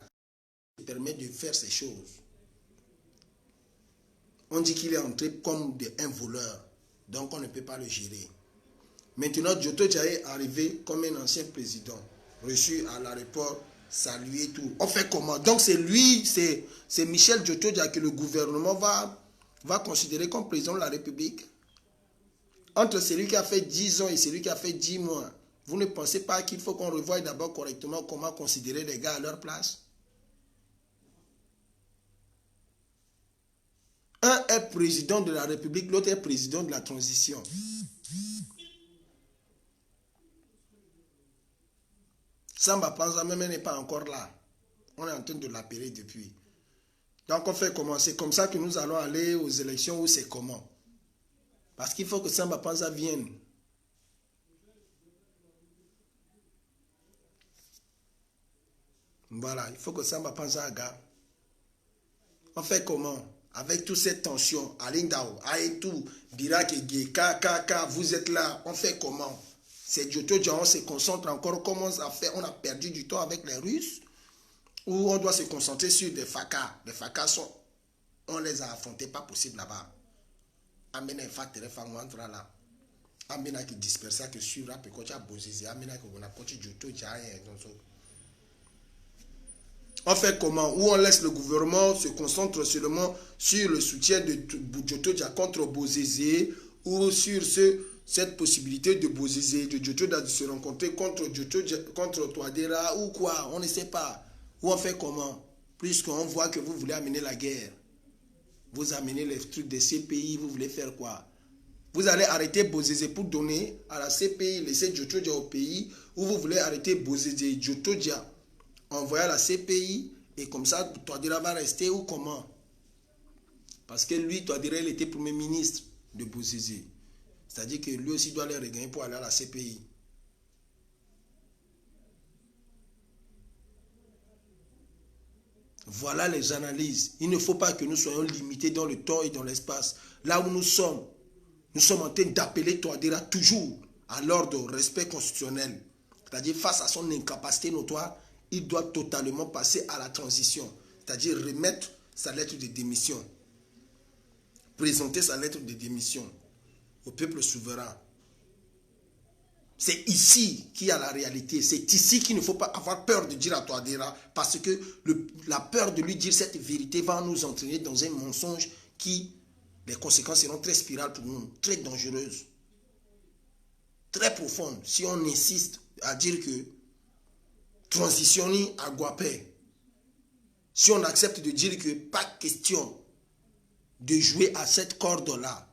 A: Il permet de faire ces choses. On dit qu'il est entré comme un voleur, donc on ne peut pas le gérer. Maintenant, Djoto Dia est arrivé comme un ancien président, reçu à l'aéroport, salué tout. On fait comment? Donc c'est lui, c'est Michel Djoto Dia que le gouvernement va considérer comme président de la République. Entre celui qui a fait 10 ans et celui qui a fait 10 mois, vous ne pensez pas qu'il faut qu'on revoie d'abord correctement comment considérer les gars à leur place? Un est président de la République, l'autre est président de la transition. Samba Panza même n'est pas encore là. On est en train de l'appeler depuis. Donc on fait comment? C'est comme ça que nous allons aller aux élections ou c'est comment? Parce qu'il faut que Samba Panza vienne. Voilà, il faut que Samba Panza agarre. On fait comment? Avec toute cette tension, Alindao, Aetou, Birak et Gué, KKK, vous êtes là, on fait comment? C'est Djoto Dia, on se concentre encore, comment à faire? On a perdu du temps avec les Russes, ou on doit se concentrer sur des FACA. Les FACA, on les a affrontés, pas possible là-bas. Amena et Fatere Fangwantra là. Amena qui dispersa que suivra, puis quand tu as Bozizé, Amena qui on a continué Djoto Dia, on fait comment? Où on laisse le gouvernement se concentre seulement sur le soutien de Djoto Dia contre Bozizé ou sur cette possibilité de Bozizé, de Djoto Dia de se rencontrer contre Touadéra ou quoi? On ne sait pas. Ou on fait comment? Puisqu'on voit que vous voulez amener la guerre. Vous amenez les trucs des CPI, vous voulez faire quoi? Vous allez arrêter Bozizé pour donner à la CPI, laisser Djoto Dia au pays, ou vous voulez arrêter Bozizé, Djoto Dia envoyer à la CPI et comme ça, Touadéra va rester ou comment? Parce que lui, Touadéra, il était premier ministre de Bozizé. C'est-à-dire que lui aussi doit les regagner pour aller à la CPI. Voilà les analyses. Il ne faut pas que nous soyons limités dans le temps et dans l'espace. Là où nous sommes en train d'appeler Touadéra toujours à l'ordre au respect constitutionnel. C'est-à-dire face à son incapacité notoire, il doit totalement passer à la transition. C'est-à-dire remettre sa lettre de démission. Présenter sa lettre de démission au peuple souverain. C'est ici qu'il y a la réalité. C'est ici qu'il ne faut pas avoir peur de dire à Touadéra, parce que la peur de lui dire cette vérité va nous entraîner dans un mensonge qui, les conséquences seront très spirales pour nous, très dangereuses, très profondes. Si on insiste à dire que transitionner à Guapé, si on accepte de dire que pas question de jouer à cette corde-là,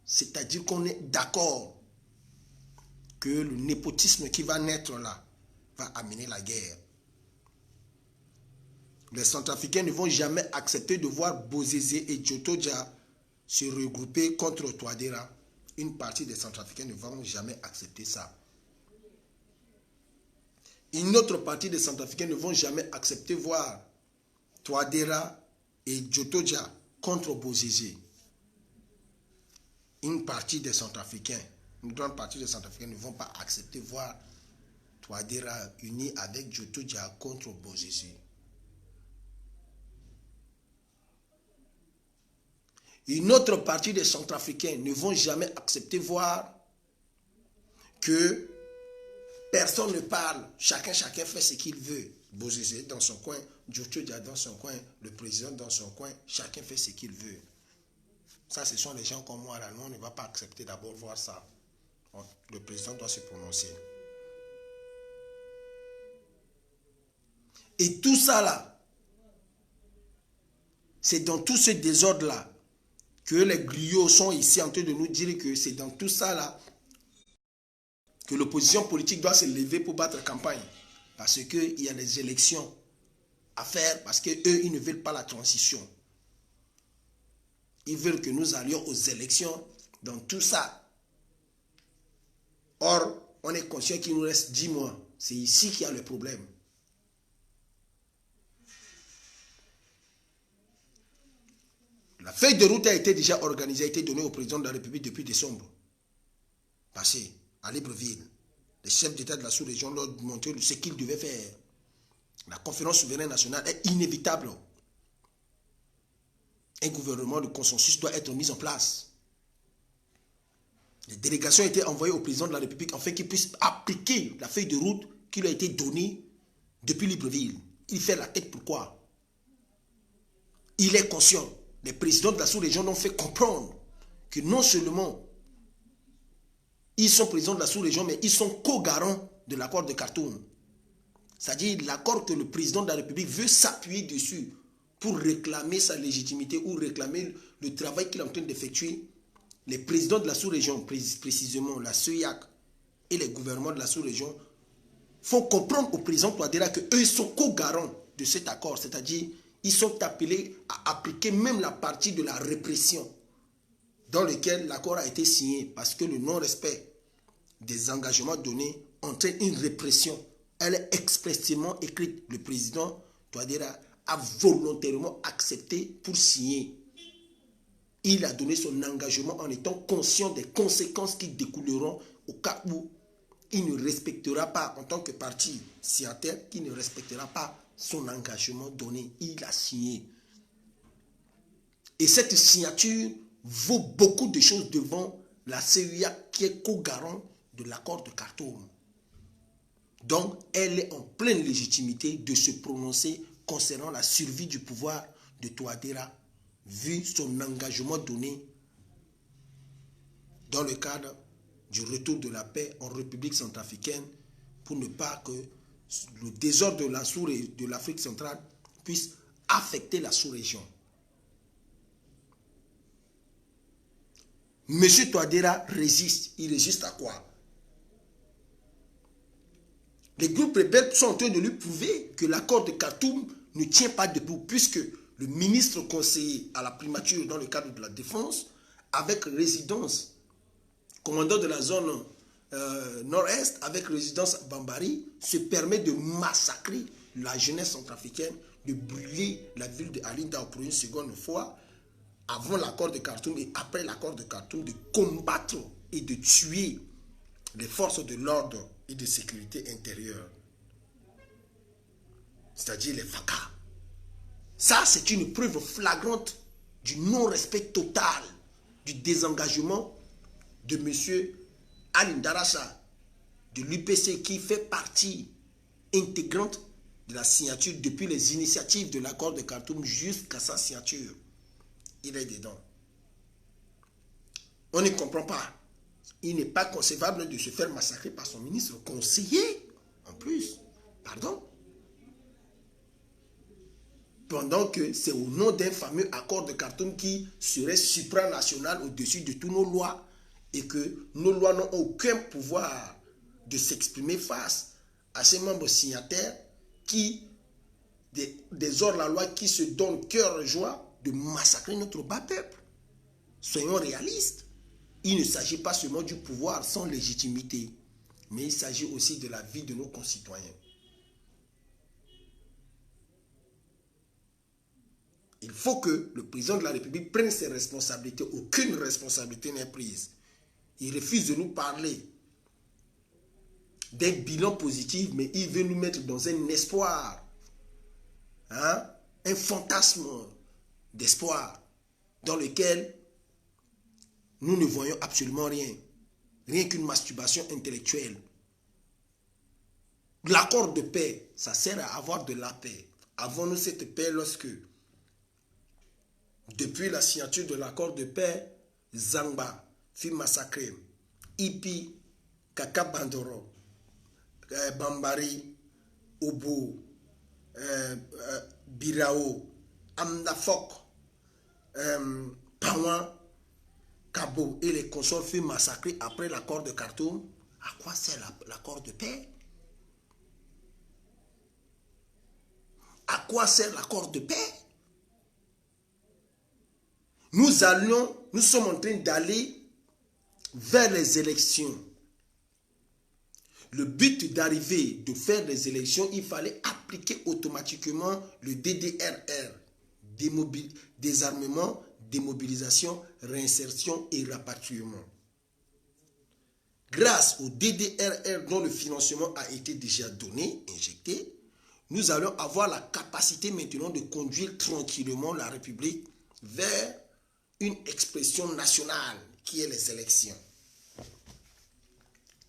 A: c'est-à-dire qu'on est d'accord que le népotisme qui va naître là va amener la guerre. Les Centrafricains ne vont jamais accepter de voir Bozézé et Djotoja se regrouper contre Touadéra. Une partie des Centrafricains ne vont jamais accepter ça. Une autre partie des Centrafricains ne vont jamais accepter voir Touadéra et Djotoja contre Bozézé. Une partie des Centrafricains, une grande partie des Centrafricains ne vont pas accepter voir Touadéra uni avec Djotoja contre Bozézé. Une autre partie des Centrafricains ne vont jamais accepter voir que personne ne parle, chacun fait ce qu'il veut. Bozézé dans son coin, Djotoja dans son coin, le président dans son coin, chacun fait ce qu'il veut. Ça, ce sont les gens comme moi là, nous, on ne va pas accepter d'abord voir ça. Le président doit se prononcer. Et tout ça là, c'est dans tout ce désordre là que les griots sont ici en train de nous dire que c'est dans tout ça là que l'opposition politique doit se lever pour battre campagne. Parce qu'il y a des élections à faire, parce qu'eux, ils ne veulent pas la transition. Ils veulent que nous allions aux élections dans tout ça. Or, on est conscient qu'il nous reste 10 mois. C'est ici qu'il y a le problème. La feuille de route a été déjà organisée, a été donnée au président de la République depuis décembre passé, à Libreville. Les chefs d'État de la sous-région leur ont montré ce qu'ils devaient faire. La conférence souveraine nationale est inévitable. Un gouvernement de consensus doit être mis en place. Les délégations ont été envoyées au président de la République afin qu'il puisse appliquer la feuille de route qui lui a été donnée depuis Libreville. Il fait la tête pourquoi? Il est conscient. Les présidents de la sous-région l'ont fait comprendre que non seulement ils sont présidents de la sous-région, mais ils sont co-garants de l'accord de Khartoum. C'est-à-dire l'accord que le président de la République veut s'appuyer dessus pour réclamer sa légitimité ou réclamer le travail qu'il est en train d'effectuer. Les présidents de la sous-région, précisément la CEIAC et les gouvernements de la sous-région, font comprendre au président Touadéra qu'eux sont co-garants de cet accord. C'est-à-dire ils sont appelés à appliquer même la partie de la répression dans laquelle l'accord a été signé, parce que le non-respect des engagements donnés entraîne une répression. Elle est expressément écrite. Le président Touadéra a volontairement accepté pour signer. Il a donné son engagement en étant conscient des conséquences qui découleront au cas où il ne respectera pas, en tant que parti signataire, qui ne respectera pas son engagement donné. Il a signé. Et cette signature vaut beaucoup de choses devant la CIA qui est co-garant de l'accord de Khartoum. Donc, elle est en pleine légitimité de se prononcer concernant la survie du pouvoir de Touadéra, vu son engagement donné dans le cadre du retour de la paix en République centrafricaine, pour ne pas que le désordre de l'Afrique centrale puisse affecter la sous-région. Monsieur Touadéra résiste. Il résiste à quoi? Les groupes rebelles sont en train de lui prouver que l'accord de Khartoum ne tient pas debout, puisque le ministre conseiller à la primature dans le cadre de la défense, avec résidence, commandant de la zone nord-est, avec résidence à Bambari, se permet de massacrer la jeunesse centrafricaine, de brûler la ville de Alinda pour une seconde fois, avant l'accord de Khartoum et après l'accord de Khartoum, de combattre et de tuer les forces de l'ordre et de sécurité intérieure, c'est-à-dire les FACA. Ça, c'est une preuve flagrante du non-respect total, du désengagement de M. Ali Darassa, de l'UPC, qui fait partie intégrante de la signature depuis les initiatives de l'accord de Khartoum jusqu'à sa signature. Il est dedans. On ne comprend pas. Il n'est pas concevable de se faire massacrer par son ministre conseiller, en plus. Pardon? Pendant que c'est au nom d'un fameux accord de Khartoum qui serait supranational au-dessus de toutes nos lois et que nos lois n'ont aucun pouvoir de s'exprimer face à ces membres signataires qui des hors-la-loi qui se donnent cœur et joie de massacrer notre bas peuple. Soyons réalistes. Il ne s'agit pas seulement du pouvoir sans légitimité, mais il s'agit aussi de la vie de nos concitoyens. Il faut que le président de la République prenne ses responsabilités. Aucune responsabilité n'est prise. Il refuse de nous parler d'un bilan positif, mais il veut nous mettre dans un espoir, un fantasme d'espoir dans lequel nous ne voyons absolument rien. Rien qu'une masturbation intellectuelle. L'accord de paix, ça sert à avoir de la paix. Avons-nous cette paix lorsque, depuis la signature de l'accord de paix, Zangba fut massacré, Ipi, Kaka Bandoro, Bambari, Obo, Birao, Amdafok, Pawan, Kabo et les consorts furent massacrés après l'accord de Khartoum. À quoi sert l'accord de paix? À quoi sert l'accord de paix? Nous sommes en train d'aller vers les élections. Le but d'arriver, de faire les élections, il fallait appliquer automatiquement le DDRR, désarmement, démobilisation, réinsertion et rapatriement. Grâce au DDRR dont le financement a été déjà donné, injecté, nous allons avoir la capacité maintenant de conduire tranquillement la République vers une expression nationale qui est les élections.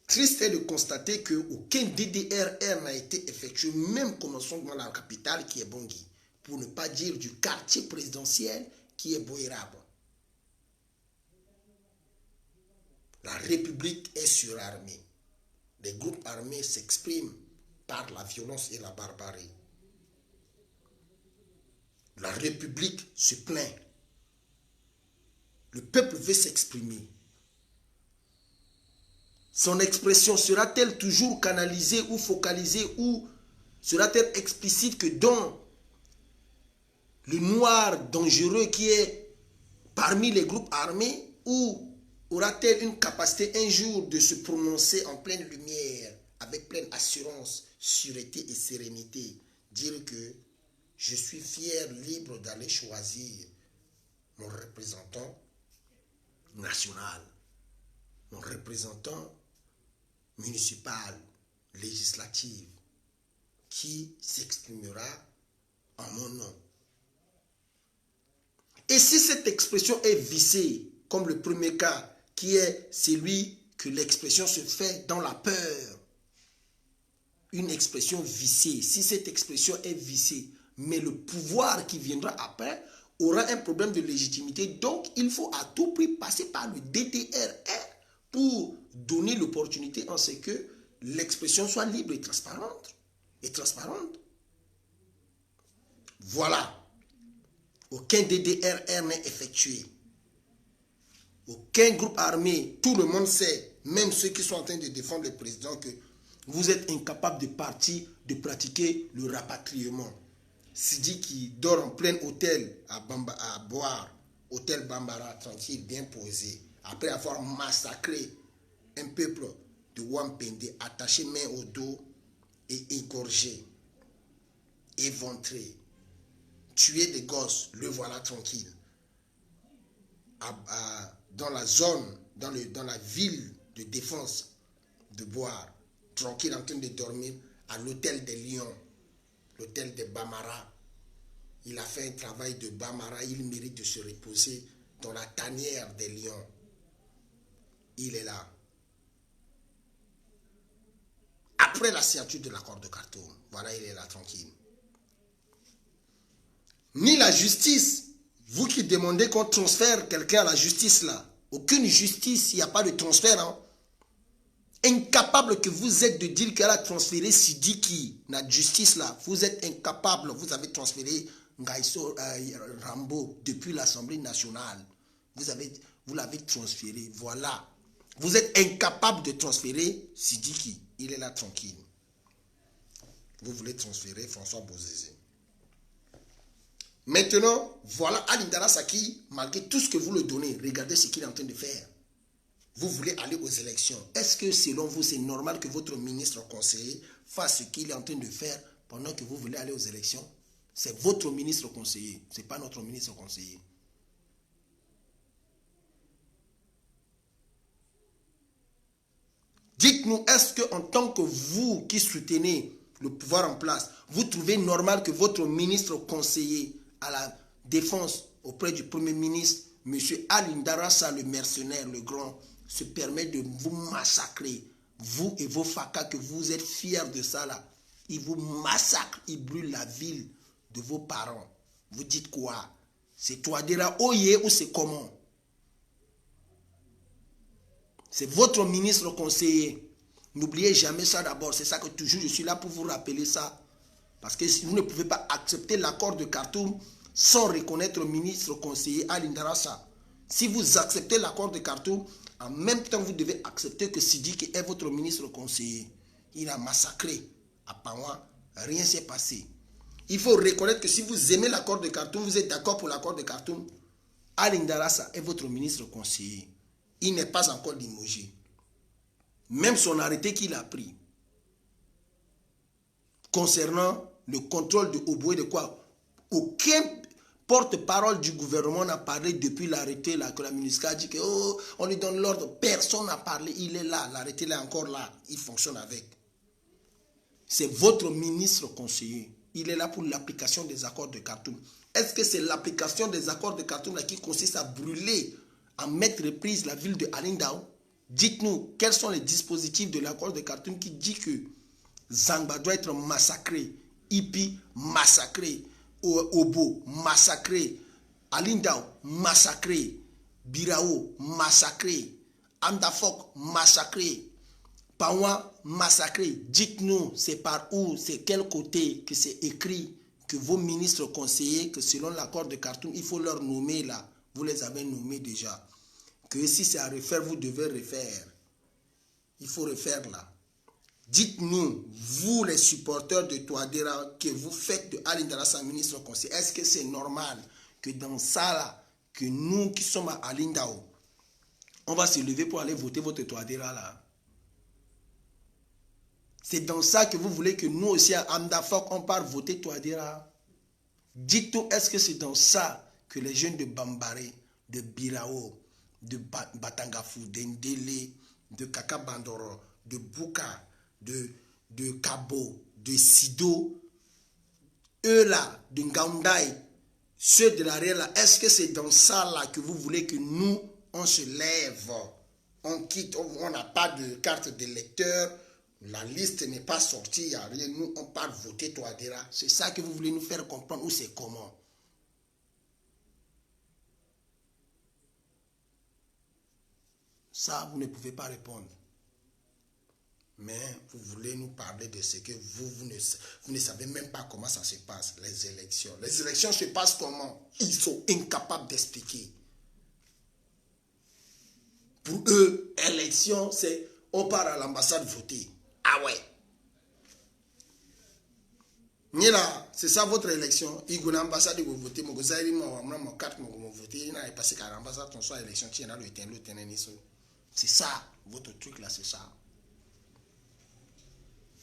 A: Triste est de constater qu'aucun DDRR n'a été effectué, même commençons dans la capitale qui est Bangui, pour ne pas dire du quartier présidentiel qui est Boïrab. La République est surarmée. Les groupes armés s'expriment par la violence et la barbarie. La République se plaint. Le peuple veut s'exprimer. Son expression sera-t-elle toujours canalisée ou focalisée ou sera-t-elle explicite que dans le noir dangereux qui est parmi les groupes armés, ou aura-t-elle une capacité un jour de se prononcer en pleine lumière, avec pleine assurance, sûreté et sérénité, dire que je suis fier, libre d'aller choisir mon représentant national, mon représentant municipal, législatif, qui s'exprimera en mon nom. Et si cette expression est viciée, comme le premier cas, qui est celui que l'expression se fait dans la peur, une expression viciée, si cette expression est viciée, mais le pouvoir qui viendra après aura un problème de légitimité, donc il faut à tout prix passer par le DDRR pour donner l'opportunité en ce que l'expression soit libre et transparente. Voilà. Aucun DDRR n'est effectué. Aucun groupe armé, tout le monde sait, même ceux qui sont en train de défendre le président, que vous êtes incapable de partir, de pratiquer le rapatriement. Sidi qui dort en plein hôtel à boire, hôtel Bambara, tranquille, bien posé, après avoir massacré un peuple de Wampende, attaché main au dos et égorgé, éventré, tuer des gosses, le voilà tranquille. Dans la zone, dans la ville de défense de Boar, tranquille en train de dormir à l'hôtel des Lions, l'hôtel de Bamara. Il a fait un travail de Bamara, il mérite de se reposer dans la tanière des Lions. Il est là. Après la signature de l'accord de Khartoum, voilà, il est là tranquille. Ni la justice, vous qui demandez qu'on transfère quelqu'un à la justice là, aucune justice, il n'y a pas de transfert. Hein. Incapable que vous êtes de dire qu'elle a transféré Sidiki, la justice là, vous êtes incapable, vous avez transféré Ngaïso Rambo depuis l'Assemblée nationale. Vous l'avez transféré, voilà. Vous êtes incapable de transférer Sidiki, il est là tranquille. Vous voulez transférer François Bozizé. Maintenant, voilà Ali Ndara Saki, malgré tout ce que vous le donnez, regardez ce qu'il est en train de faire. Vous voulez aller aux élections. Est-ce que selon vous, c'est normal que votre ministre conseiller fasse ce qu'il est en train de faire pendant que vous voulez aller aux élections? C'est votre ministre conseiller, ce n'est pas notre ministre conseiller. Dites-nous, est-ce qu'en tant que vous qui soutenez le pouvoir en place, vous trouvez normal que votre ministre conseiller à la défense auprès du Premier ministre, M. Ali Ndara Sall, le mercenaire, le grand, se permet de vous massacrer, vous et vos facas, que vous êtes fiers de ça là, il vous massacre, il brûle la ville de vos parents. Vous dites quoi? C'est Touadéra Oye ou c'est comment? C'est votre ministre conseiller. N'oubliez jamais ça d'abord. C'est ça que toujours je suis là pour vous rappeler ça. Parce que vous ne pouvez pas accepter l'accord de Khartoum sans reconnaître le ministre conseiller Ali Ndara Sall. Si vous acceptez l'accord de Khartoum, en même temps vous devez accepter que Sidiki est votre ministre conseiller. Il a massacré à Paouan. Rien s'est passé. Il faut reconnaître que si vous aimez l'accord de Khartoum, vous êtes d'accord pour l'accord de Khartoum, Ali Ndara Sall est votre ministre conseiller. Il n'est pas encore limogé. Même son arrêté qu'il a pris concernant le contrôle de Oboé de quoi, aucun porte-parole du gouvernement n'a parlé depuis l'arrêté là, que la MINUSCA a dit que oh, on lui donne l'ordre. Personne n'a parlé. Il est là. L'arrêté là est encore là. Il fonctionne avec. C'est votre ministre conseiller. Il est là pour l'application des accords de Khartoum. Est-ce que c'est l'application des accords de Khartoum là qui consiste à brûler, à mettre reprise la ville de Alindao? Dites-nous, quels sont les dispositifs de l'accord de Khartoum qui dit que Zangba doit être massacré, Ipi massacré, Obo massacré, Alindao massacré, Birao massacré, Andafok massacré, Paouan massacré. Dites-nous, c'est par où, c'est quel côté que c'est écrit que vos ministres conseillers, que selon l'accord de Khartoum, il faut leur nommer là. Vous les avez nommés déjà. Que si c'est à refaire, vous devez refaire. Il faut refaire là. Dites-nous, vous les supporters de Touadéra, que vous faites de Ali Ndara Sall ministre conseiller, est-ce que c'est normal que dans ça là, que nous qui sommes à Alindao, on va se lever pour aller voter votre Touadéra là? C'est dans ça que vous voulez que nous aussi à Amdafok, on part voter Touadéra? Dites-nous, est-ce que c'est dans ça que les jeunes de Bambaré, de Birao, de Batangafou, d'Endélé, de Kaka Bandoro, de Bouka, de Kabo, de Sido, eux là, de Ngaoundai, ceux de l'arrière là, est-ce que c'est dans ça là que vous voulez que nous, on se lève, on quitte, on n'a pas de carte d'électeur, la liste n'est pas sortie, il n'y a rien, nous on part voter Touadéra? C'est ça que vous voulez nous faire comprendre ou c'est comment? Ça, vous ne pouvez pas répondre. Mais vous voulez nous parler de ce que vous ne savez même pas comment ça se passe, les élections. Les élections se passent comment? Ils sont incapables d'expliquer. Pour eux, élection, c'est on part à l'ambassade voter. Ah ouais. Nila, c'est ça votre élection. Il y a une ambassade qui voter. C'est ça, votre truc là, c'est ça.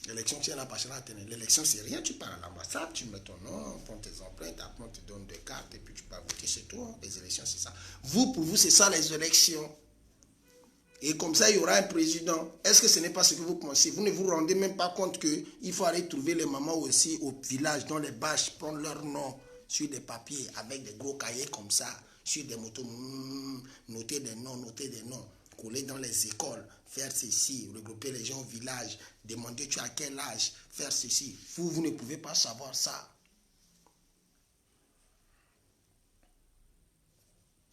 A: L'élection, tu es là, pas à tenir. L'élection, c'est rien. Tu pars à l'ambassade, tu mets ton nom, prends tes empreintes, après on te donne des cartes et puis tu pars voter chez toi. Les élections, c'est ça. Vous, pour vous, c'est ça les élections. Et comme ça, il y aura un président. Est-ce que ce n'est pas ce que vous pensez? Vous ne vous rendez même pas compte qu'il faut aller trouver les mamans aussi au village, dans les bâches, prendre leur nom sur des papiers avec des gros cahiers comme ça, sur des motos, noter des noms, coller dans les écoles, faire ceci, regrouper les gens au village, demander tu as quel âge, faire ceci. Vous ne pouvez pas savoir ça.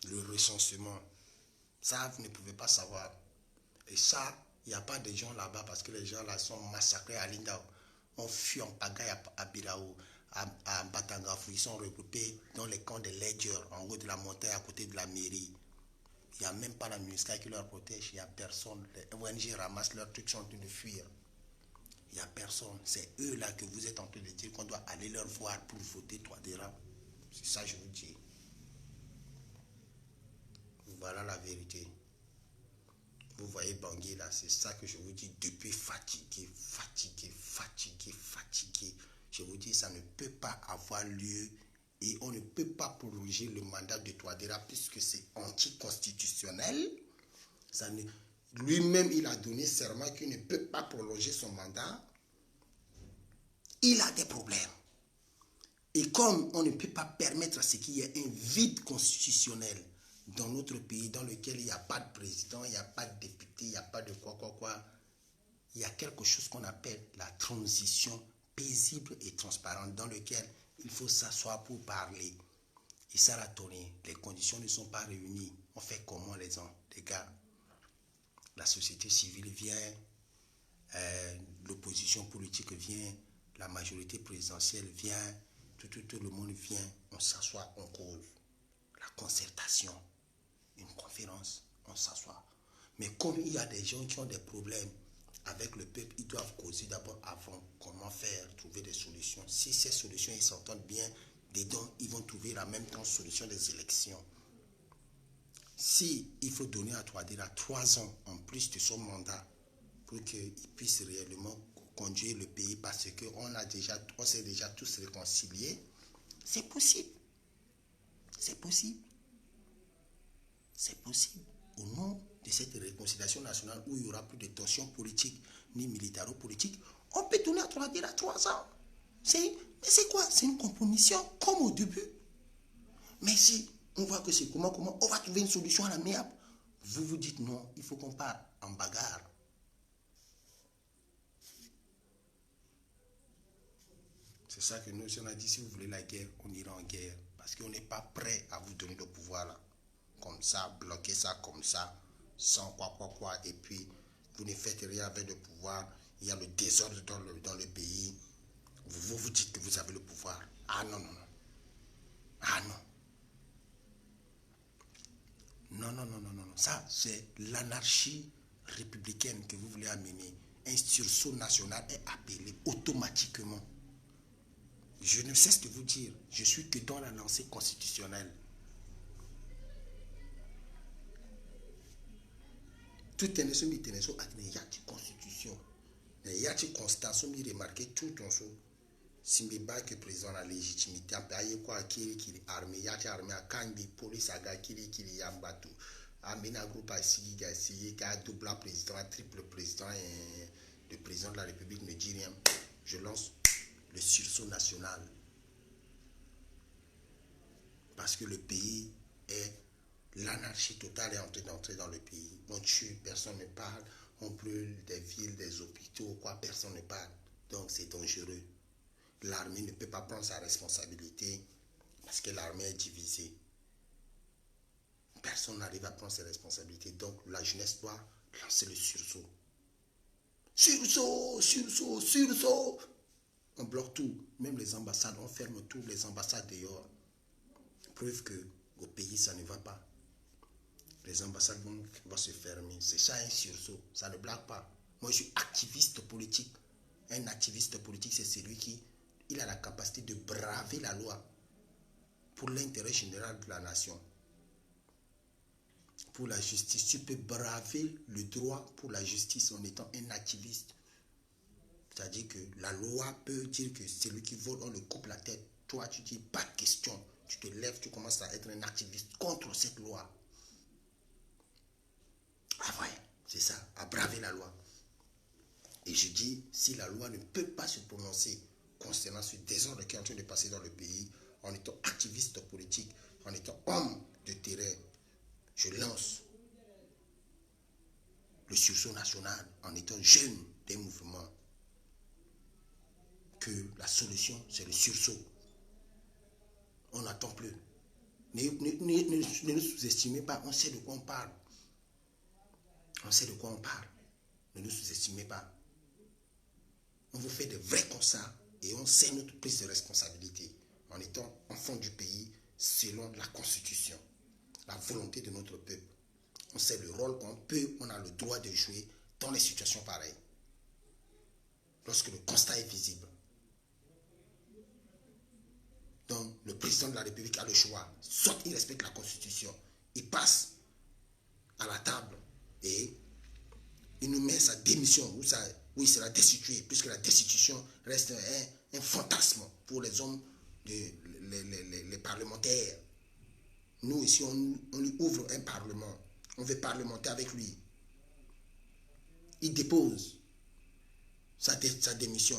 A: Le recensement. Ça, vous ne pouvez pas savoir. Et ça, il n'y a pas de gens là-bas parce que les gens là sont massacrés à Lindao. On fuit en pagaille à Birao, à Batangafou. Ils sont regroupés dans les camps de Ledger, en haut de la montagne à côté de la mairie. Il n'y a même pas la MINUSCA qui leur protège. Il n'y a personne. Les ONG ramassent leurs trucs, sont en train de fuir. Il n'y a personne. C'est eux là que vous êtes en train de dire qu'on doit aller leur voir pour voter Touadéra. C'est ça, je vous dis. Voilà la vérité. Vous voyez Bangui là, c'est ça que je vous dis depuis fatigué. Je vous dis, ça ne peut pas avoir lieu et on ne peut pas prolonger le mandat de Touadéra puisque c'est anticonstitutionnel. Lui-même, il a donné serment qu'il ne peut pas prolonger son mandat. Il a des problèmes. Et comme on ne peut pas permettre à ce qu'il y ait un vide constitutionnel dans notre pays dans lequel il n'y a pas de président, il n'y a pas de député, il n'y a pas de quoi, il y a quelque chose qu'on appelle la transition paisible et transparente dans lequel il faut s'asseoir pour parler. Et ça l'a tourné. Les conditions ne sont pas réunies. On fait comment les gars? La société civile vient, l'opposition politique vient, la majorité présidentielle vient, tout le monde vient, on s'assoit, on cause. La concertation, une conférence, on s'assoit. Mais comme il y a des gens qui ont des problèmes avec le peuple, ils doivent causer d'abord avant comment faire, trouver des solutions. Si ces solutions, ils s'entendent bien, dedans, ils vont trouver en même temps solution des élections. Si il faut donner à Touadéra 3 ans en plus de son mandat pour qu'il puisse réellement conduire le pays parce qu'on s'est déjà tous réconciliés, c'est possible. C'est possible. C'est possible. Au nom de cette réconciliation nationale où il n'y aura plus de tensions politiques ni militaro-politiques, on peut donner à Touadéra 3 ans. Mais c'est quoi? C'est une compromission comme au début. Mais si on voit que c'est comment, on va trouver une solution à l'amiable. Vous vous dites non, il faut qu'on parte en bagarre. C'est ça que nous, si on a dit, si vous voulez la guerre, on ira en guerre. Parce qu'on n'est pas prêt à vous donner le pouvoir là. Comme ça, bloquer ça comme ça, sans quoi. Et puis, vous ne faites rien avec le pouvoir. Il y a le désordre dans le pays. Vous dites que vous avez le pouvoir. Ah non. Ah non. Non. Ça, c'est l'anarchie républicaine que vous voulez amener. Un sursaut national est appelé automatiquement. Je ne cesse de vous dire, je suis que dans la lancée constitutionnelle. Tout est ne sommes il y a une constitution. Il y a une constance, il remarqué tout en soi. Si je ne que président la légitimité, il y a quoi qui armée, il y a une armée à Kangi, police à Gakiri, qui y a un bateau. Amina groupe à Sigi, qui a double président, triple président, et le président de la République ne dit rien. Je lance le sursaut national. Parce que le pays est, l'anarchie totale est en train d'entrer dans le pays. On tue, personne ne parle, on brûle des villes, des hôpitaux, quoi, personne ne parle. Donc c'est dangereux. L'armée ne peut pas prendre sa responsabilité parce que l'armée est divisée. Personne n'arrive à prendre ses responsabilités. Donc la jeunesse doit lancer le sursaut. Sursaut. On bloque tout. Même les ambassades, on ferme toutes les ambassades dehors. Preuve qu'au pays, ça ne va pas. Les ambassades vont se fermer. C'est ça un sursaut. Ça ne blague pas. Moi, je suis activiste politique. Un activiste politique, c'est celui qui il a la capacité de braver la loi pour l'intérêt général de la nation. Pour la justice, tu peux braver le droit pour la justice en étant un activiste. C'est-à-dire que la loi peut dire que celui qui vole, on le coupe la tête. Toi, tu dis pas de question. Tu te lèves, tu commences à être un activiste contre cette loi. Ah ouais, c'est ça, à braver la loi. Et je dis, si la loi ne peut pas se prononcer concernant ce désordre qui est en train de passer dans le pays, en étant activiste politique, en étant homme de terrain, je lance le sursaut national, en étant jeune des mouvements, que la solution, c'est le sursaut. On n'attend plus. Ne nous sous-estimez pas, on sait de quoi on parle. On sait de quoi on parle. Ne nous sous-estimez pas. On vous fait de vrais constats et on sait notre prise de responsabilité en étant enfant du pays selon la Constitution, la volonté de notre peuple. On sait le rôle qu'on peut, on a le droit de jouer dans les situations pareilles. Lorsque le constat est visible. Donc, le président de la République a le choix. Soit il respecte la Constitution, il passe à la table et il nous met sa démission où il sera destitué, puisque la destitution reste un fantasme pour les hommes, les parlementaires. Nous, ici, on lui ouvre un parlement. On veut parlementer avec lui. Il dépose sa démission.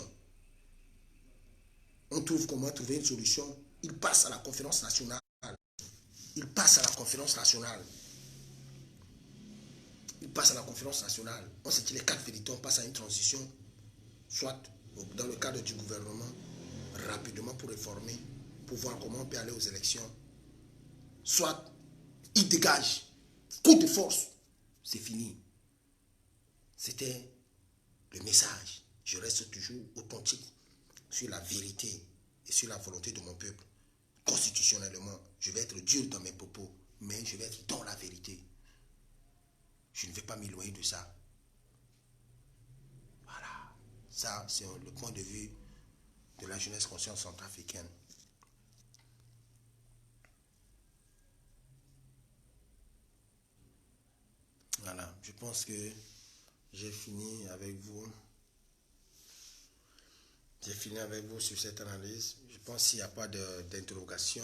A: On trouve comment trouver une solution. Il passe à la conférence nationale. Il passe à la conférence nationale. Il passe à la conférence nationale. On se dit les 4 vérités, on passe à une transition, soit dans le cadre du gouvernement, rapidement pour réformer, pour voir comment on peut aller aux élections. Soit il dégage, coup de force, c'est fini. C'était le message. Je reste toujours authentique sur la vérité et sur la volonté de mon peuple. Constitutionnellement, je vais être dur dans mes propos, mais je vais être dans la vérité. Je ne vais pas m'éloigner de ça. Voilà. Ça, c'est le point de vue de la jeunesse consciente centrafricaine. Voilà. Je pense que j'ai fini avec vous. J'ai fini avec vous sur cette analyse. Je pense qu'il n'y a pas d'interrogation.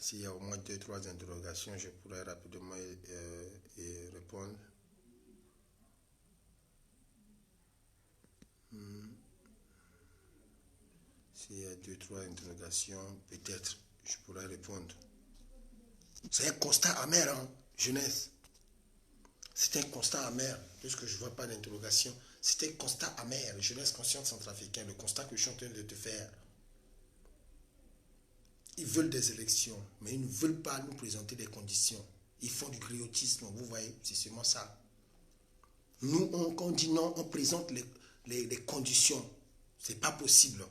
A: S'il y a au moins 2-3 interrogations, je pourrais rapidement y répondre. S'il y a 2-3 interrogations, peut-être je pourrais répondre. C'est un constat amer, hein, jeunesse. C'est un constat amer, puisque je ne vois pas d'interrogation. C'est un constat amer, jeunesse consciente centrafricaine, le constat que je suis en train de te faire. Ils veulent des élections, mais ils ne veulent pas nous présenter des conditions. Ils font du griotisme, vous voyez, c'est seulement ça. Nous, quand on dit non, on présente les conditions. Ce n'est pas possible.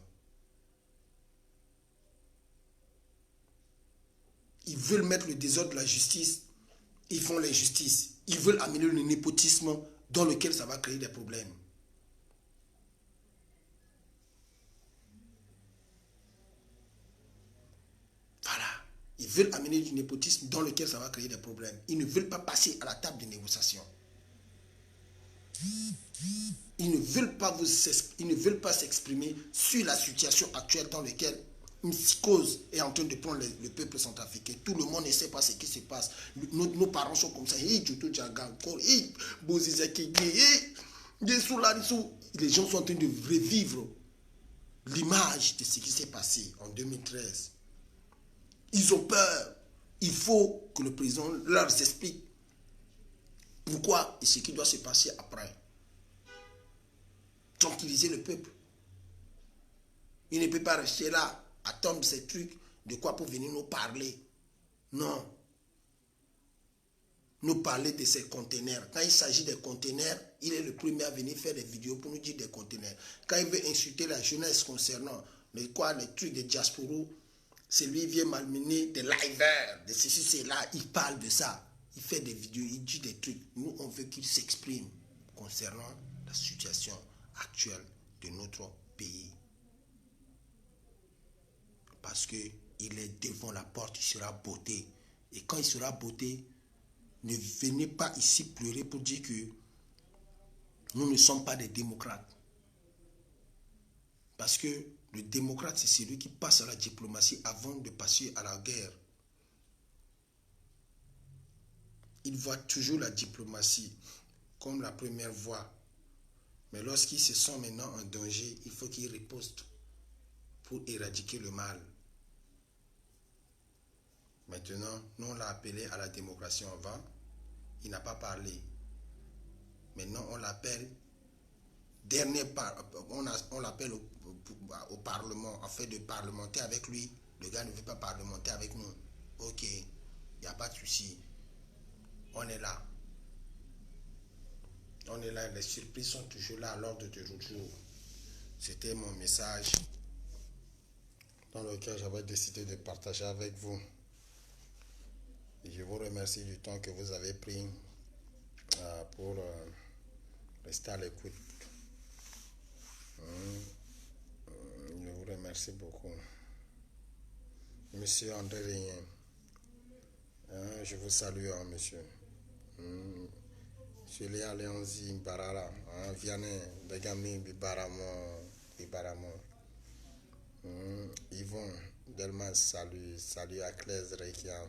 A: Ils veulent mettre le désordre de la justice, ils font l'injustice. Ils veulent amener le népotisme dans lequel ça va créer des problèmes. Voilà. Ils veulent amener du népotisme dans lequel ça va créer des problèmes. Ils ne veulent pas passer à la table de négociation. Ils ne veulent pas s'exprimer sur la situation actuelle dans laquelle une psychose est en train de prendre le peuple centrafricain. Tout le monde ne sait pas ce qui se passe. Nos parents sont comme ça. Les gens sont en train de revivre l'image de ce qui s'est passé en 2013. Ils ont peur. Il faut que le président leur explique pourquoi et ce qui doit se passer après. Tranquilliser le peuple. Il ne peut pas rester là, attendre ces trucs, de quoi pour venir nous parler. Non. Nous parler de ces conteneurs. Quand il s'agit des conteneurs, il est le premier à venir faire des vidéos pour nous dire des conteneurs. Quand il veut insulter la jeunesse concernant les trucs de diaspora, c'est lui qui vient malmener des liveurs, de ceci, c'est là, il parle de ça. Il fait des vidéos, il dit des trucs. Nous, on veut qu'il s'exprime concernant la situation actuelle de notre pays. Parce qu'il est devant la porte, il sera botté. Et quand il sera botté, ne venez pas ici pleurer pour dire que nous ne sommes pas des démocrates. Parce que le démocrate, c'est celui qui passe à la diplomatie avant de passer à la guerre. Il voit toujours la diplomatie comme la première voie. Mais lorsqu'il se sent maintenant en danger, il faut qu'il riposte pour éradiquer le mal. Maintenant, nous on l'a appelé à la démocratie avant. Il n'a pas parlé. Maintenant, on l'appelle on l'appelle au Parlement, afin de parlementer avec lui. Le gars ne veut pas parlementer avec nous. Ok, il n'y a pas de souci. On est là. On est là, les surprises sont toujours là à l'ordre du jour. C'était mon message dans lequel j'avais décidé de partager avec vous. Et je vous remercie du temps que vous avez pris pour rester à l'écoute. Je vous remercie beaucoup. Monsieur André Rien, je vous salue, monsieur. Monsieur Léa Léonzi Barara, Vianney, Begami Bibaramo. Yvon Delmas, salut à Claise Rekia,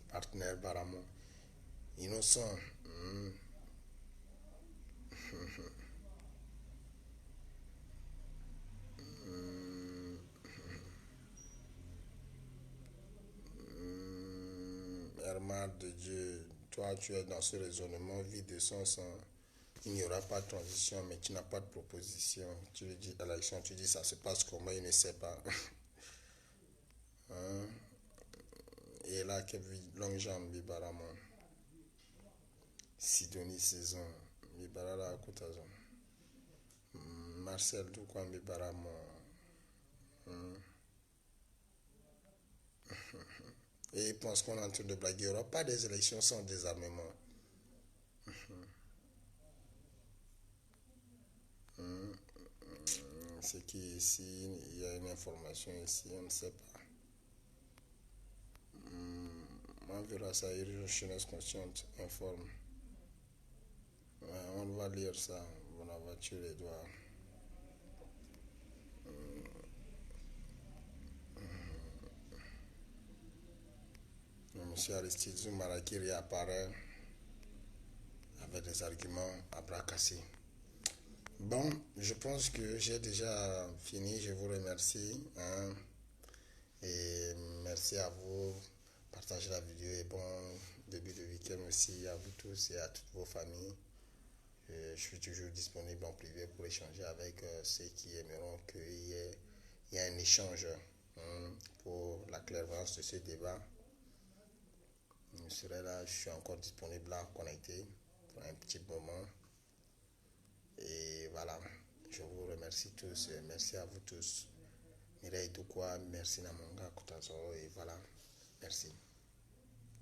A: partenaire Baramo. Innocent. Herman de Dieu, toi tu es dans ce raisonnement vide de sens. Il n'y aura pas de transition, mais tu n'as pas de proposition. Tu lui dis élection, tu dis ça se passe comment, il ne sait pas. Hein? Et là, longue jambe, Bibaramo. Sidonie Saison, Bibarala Koutazon. Marcel Doukouan, Bibaramo. Et ils pensent qu'on est en train de blaguer. Il n'y aura pas des élections sans désarmement. C'est qu'ici, il y a une information ici, on ne sait pas. On verra ça, Jeunesse Consciente informe. On va lire ça dans la voiture, Edouard. Monsieur Aristide Zoumara qui réapparaît avec des arguments à bras cassés. Bon, je pense que j'ai déjà fini. Je vous remercie. Et merci à vous. Partagez la vidéo et bon début de week-end aussi à vous tous et à toutes vos familles. Je suis toujours disponible en privé pour échanger avec ceux qui aimeront qu'il y ait un échange pour la clairvoyance de ce débat. Je serai là, je suis encore disponible là, connecté pour un petit moment. Et voilà, je vous remercie tous, merci à vous tous. Mireille Doukwa, merci Namonga Koutazo, et voilà, merci.